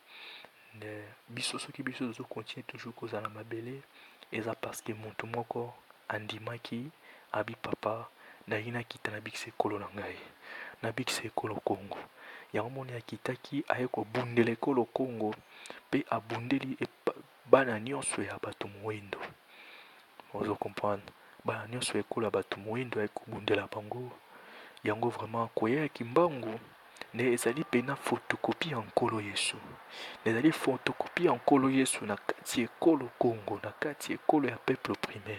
nde biso soki biso tozokontinue toujours kozala na mabele, eza parce que moto moko andimaki abi papa nayi nakita nabikisa ekolo na ngai, nabikisa ekolo Congo. yango moni akitaki aye kobundela ekolo Congo, mpe abundeli bana nyonso ya bato moyindo. ozo comprendre, bana nyonso ekolo ya bato moyindo aye kobundela bango. yango vraiment koya ya Kimbangu nde ezali pena photocopie ya nkolo Yesu, ezali photocopie ya nkolo Yesu na kati ekolo Congo, na kati ekolo ya peuple opprimé,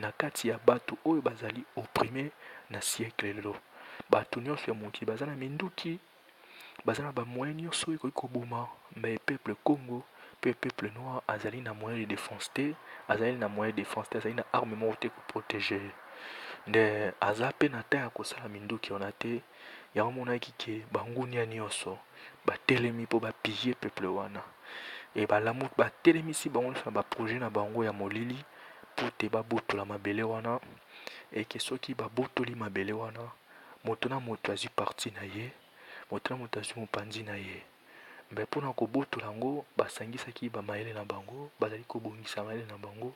na kati ya bato oyo bazali opprimé na siècle lelo. bato nyonso ya mokili baza na minduki, baza na bamoyen nyonso oyo ekoki koboma, mais peuple Congo mpe peuple noir azali na moyen de défense te, azali na moyen de défense te, azali na arme moko te koprotege. nde aza mpe na ntan ya kosala minduki wana te. yango monaki ke bangunia nyonso batelemi mpo bapige peuple wana, e balamu batelemisi bango nyonso na baprojet na bango ya molili mpo te babotola mabele wana. eke soki babotoli mabele wana, moto na moto azwi parti na ye, moto na moto azwi mopanzi na ye. mbe mpona kobotola yango basangisaki bamayele na bango, bazali kobongisa mayele na bango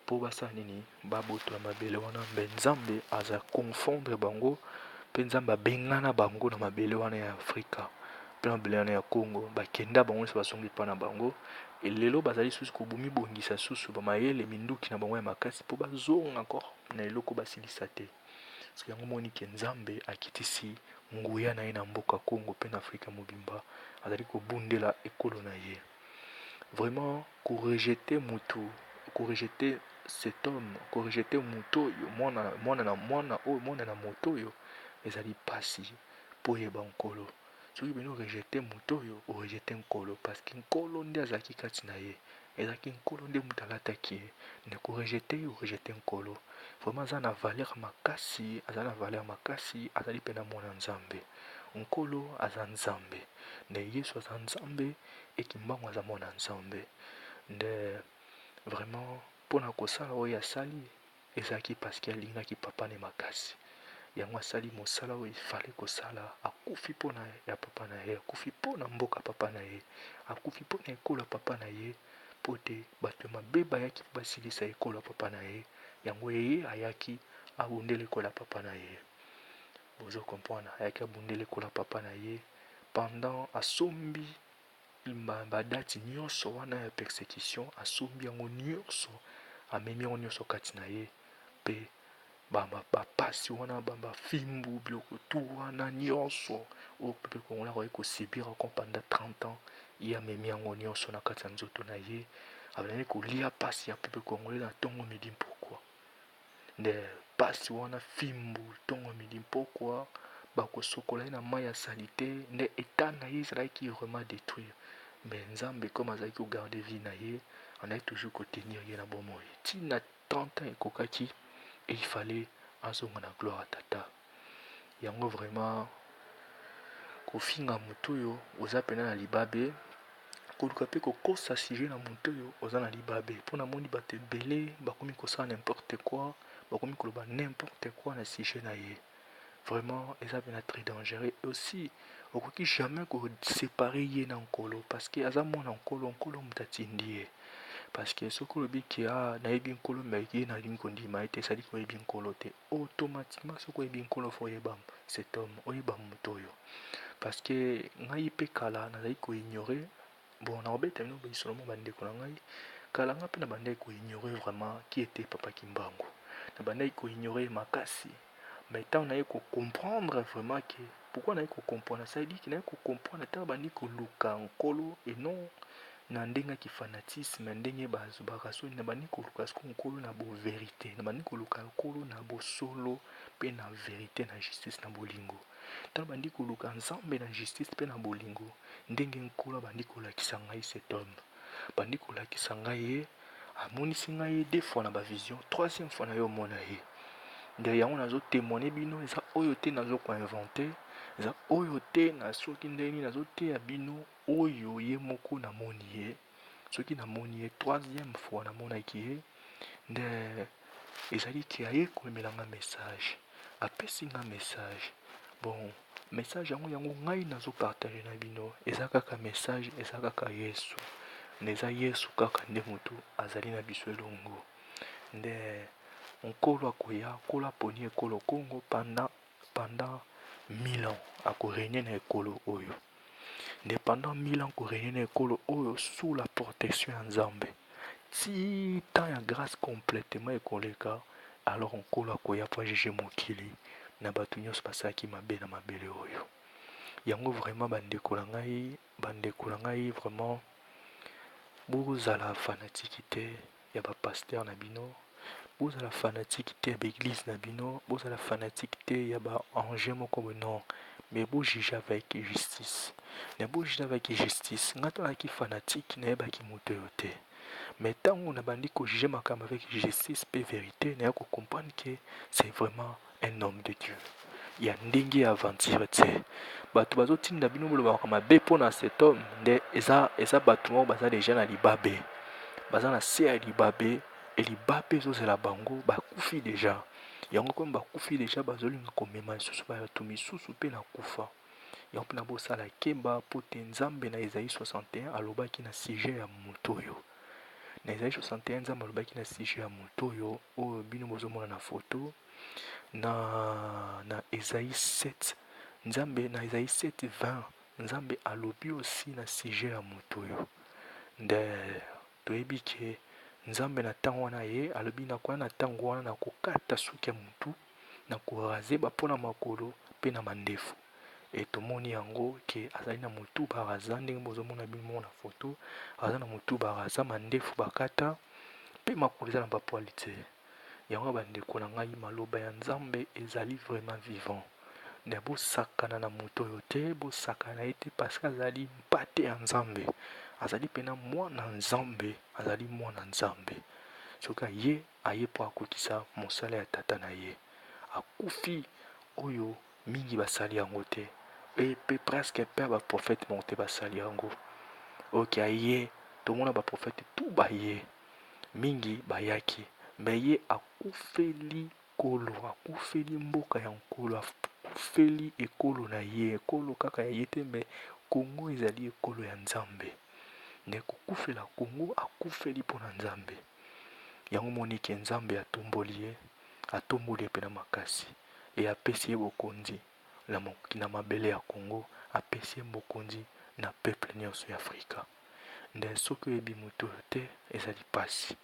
mpo basala nini, babotola mabele wana. mbe nzambe aza confondre bango, mpe nzambe abengana bango na mabele wana ya Afrika mpe na mabele wana ya Congo, bakenda bango nyonso basongi mpa na bango. elelo bazali susu kobumi bongisa susu bamayele minduki na bango ya makasi mpo bazonga encore na eloko basilisa te. soki yango moni ke nzambe akitisi nguya na ye na mboka Congo mpe na Afrika mobimba, azali kobundela ekolo na ye. vraiment korejete mutu, korejete cet homme, korejete moto oyo mwana na moto oyo ezali mpasi mpo oyeba nkolo. soki bino rejete moto oyo orejete nkolo, parce que nkolo nde azalaki kati na ye, ezalaki nkolo nde moto alataki ye. nde korejete ye orejete nkolo. vraiment aza na valeur makasi, aza na valeur makasi, azali mpe na mwana nzambe. nkolo aza nzambe, nde yesu aza nzambe, ekimbangu aza mwana nzambe. nde vraiment mpona kosala oyo asali ezalaki parce que alingaki papa ne makasi. yango asali mosala oyo efale kosala, akufi mpona ya papa na ye, akufi mpona mboka papa na ye, akufi mpona ekolo ya papa na ye, mpo te bato ya mabe bayaki mpo basilisa ekolo ya papa na ye. yango ye ayaki abundela ekolo ya papa na ye. bozo comprendre, ayaki abundela ekolo ya papa na ye pendant asombi badati nyonso wana ya persécution, asombi yango nyonso, amemi yango nyonso kati na ye. mpe bapasi wana bafimbu biloko tu wana nyonso oyo pepe kongola akoki kosibira ko pendant 30 ans, ye amemi yango nyonso na kati ya nzoto na ye. abandaki kolia pasi ya pepe kongole na ntongo midi mpokwa. nde mpasi wana fimbu ntongo midi mpokwa bakosokola ye na mai ya salite nde etat na ye ezalaki vraiment détruire. Mais nzambe comme azalaki kogarde vie na ye azalaki toujours kotenir ye na bomoi ntina 30 ans ekokaki et il fallait azonga na gloire ya tata. Yango vraiment kofinga motu oyo oza pena na libabe koluka mpe kokosa sujet na motu oyo oza na libabe mpo namoni bato ebele bakomi kosala n'importe quoi, bakomi koloba n'importe quoi na sujet na ye. Vraiment eza pena très dangereux aussi. Okoki jamais koséparer ye na nkolo parce que aza mwana nkolo moto atindi ye. Parce que soki olobi ke nayebi nkolo me ye nalingi kondima ye te esali koyebi nkolo te, automatiquement soki oyebi nkolo fo oyeba cet homme, oyeba moto oyo. Parce que ngai mpe kala nazali koignore bon nakobeta bino lisolo mo bandeko na ngai kala ngai mpe na bandaki koignore vraiment qui était papa Kimbangu, na bandaki koignore makasi. Mais ntango naye kocomprendre vraiment ke pourquoi naye kocomprendre ça veut dire ke naye kocomprendre ntango bandi koluka nkolo et non na ndenge ya fanatisme ndenge bazobaka so na bandi koluka siko nkolo na boverité, na bandi koluka nkolo na bosolo mpe na verité na justice na bolingo. Ntango bandi koluka nzambe na justice mpe na bolingo ndenge nkolo bandi kolakisa ngai cet homme, bandi kolakisa ngai ye amonisi ngai ye 2 fois na bavision, 3e fois na ye omona ye. nde yango nazotémoine bino eza oyo te nazokoinvente, eza oyo te na soki ndeni nazoteya bino oyo ye moko namoni ye. Soki namoni ye 3e fois namonaki ye nde ezali ke aye komemela nga message, apesi nga message. Bon message yango ngai nazopartage na bino eza kaka message, eza kaka Yesu, nde eza Yesu kaka nde motu azali na biso elongo. Nde nkolo akoya nkolo aponi ekolo Congo pendant 1000 ans akorégner na ekolo oyo. Nde pendant 1000 ans akorégner na ekolo oyo sous la protection ya nzambe ti temps ya grâce complètement ekoleka, alors nkolo akoya mpo ajuge mokili na bato nyonso basalaki mabe na mabele oyo. Yango vraiment bandeko na ngai vraiment bozala fanatiki te ya bapaster na bino, bozala fanatiki te ya baeglise na bino, bozala fanatiki te ya baange moko boye non, mais bojuge avec justice. Na bojuge avec justice. Ngai tozalaki fanatike nayebaki moto oyo te, mais ntango na bandi kojuge makambo avec justice mpe vérité naya kocomprendre ke c'est vraiment un homme de Dieu. Ya ndenge ya aventure te bato bazotinda bino bolobaka mabe mpona cet homme nde eza bato moko baza deja na libabe, baza na se ya libabe elibabe ezozela bango bakufi deja. Yango komi bakufi deja bazolinga komema lisusu bato misusu mpe na kufa. Yango mpena bosala keba mpo te nzambe na Esaïe 61 alobaki na sujet ya moto oyo. Na Esaïe 61 nzambe alobaki na sujet ya moto oyo oyo bino bozomona na foto na Esaïe 7 nzambe na Esaïe 7:20 nzambe alobi aussi na sujet ya moto oyo. Nde toyebi ke nzambe na ntango wana ye alobi nakoya na ntango wana na kokata suki ya motu na koraze bapona makolo mpe na mandefu. E tomoni yango ke azali na motu baraza ndenge bozomona bino na foto, aza na motu baraza mandefu bakata mpe makolo eza na bapwali te. Yango bandeko na ngai maloba ya nzambe ezali vraiment vivant. Ne bosakana na moto oyo te, bosakana ye te parce que azali mpate ya nzambe, azali pena mwana nzambe, azali mwana nzambe. Soki aye mpo akokisa mosala ya tata na ye, akufi oyo mingi basali yango te, epe presque mpe baprofete moko te basali yango. Oki aye tomona baprofete tu baye mingi bayaki, me ye akufeli kolo, akufeli mboka ya nkolo, akufeli ekolo na ye, ekolo kaka ya ye te, me Kongo ezali ekolo ya nzambe. Nde kokufela Kongo akufeli mpo na nzambe. Yango monike nzambe atomboli ye, atomboli ye pena makasi e apesi ye bokonzi na mabele ya Kongo, apesi ye bokonzi na peuple nyonso ya Afrika. Nde soki oyebi moto oyo te ezali pasi,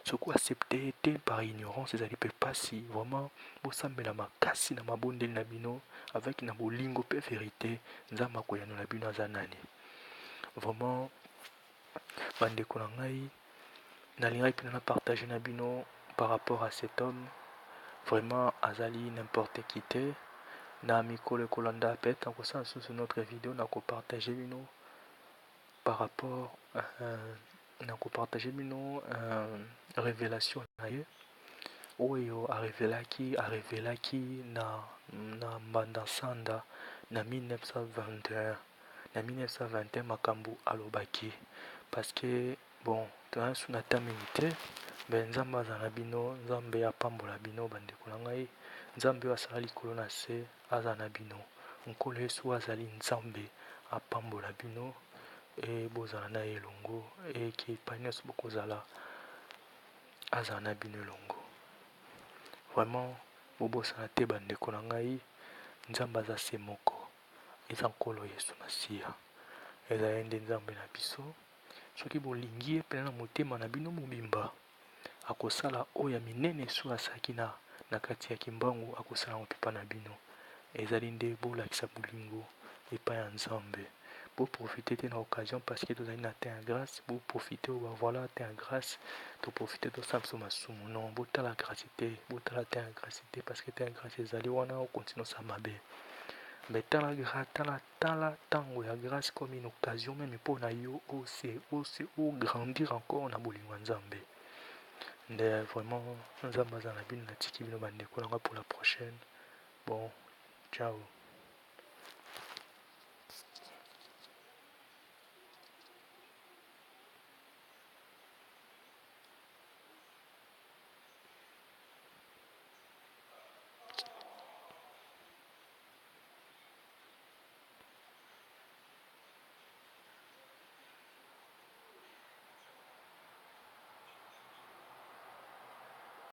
soki oaccepte ye te par ignorance ezali mpe pasi. Vraiment bosambela makasi na mabondeli na bino avec na bolingo mpe vérité, nzambe akoyanola bino aza nani. Vraiment bandeko na ngai nalingaki mpena na partage na bino par rapport à cet homme vraiment azali n'importe qui te na mikolo ekolanda pe nakosala susu notre vidéo nakopartage bino par rapport nakopartage bino révélation na ye oyo arevelaki na mbanda sanda na 1921 na 1921 makambo alobaki parce que bon tonasu na ta mingi te me nzambe aza na bino, nzambe apambola bino bandeko na ngai, nzambe oyo asala likolo na se aza na bino, nkolo yesu azali nzambe apambola bino e bozala na ye elongo eke epai nyonso bokozala azala na bino elongo. Vraiment bobosana te bandeko na ngai, nzambe aza se moko, eza nkolo yesu masiya, eza ye nde nzambe na biso. Soki bolingi ye mpena na motema na bino mobimba akosala oyo ya minene so asalaki na kati ya kimbangu akosala mopepa na bino, ezali nde bolakisa bolingo epai ya nzambe. Boprofite te na occasion parce que tozali na te ya grâce, boprofite oyo voilà te ya grâce, toprofite tosala biso masumu non, botala grâce te, botala te ya grâce te parce que te ya grâce ezali wana okontinue osala mabe. Mais tala ntango ya grâce comme une occasion même mpo na yo grandir encore na bolingo ya nzambe. Nde vraiment nzambe aza na bino, natiki bino bandeko nanga pour la prochaine. Bon, ciao.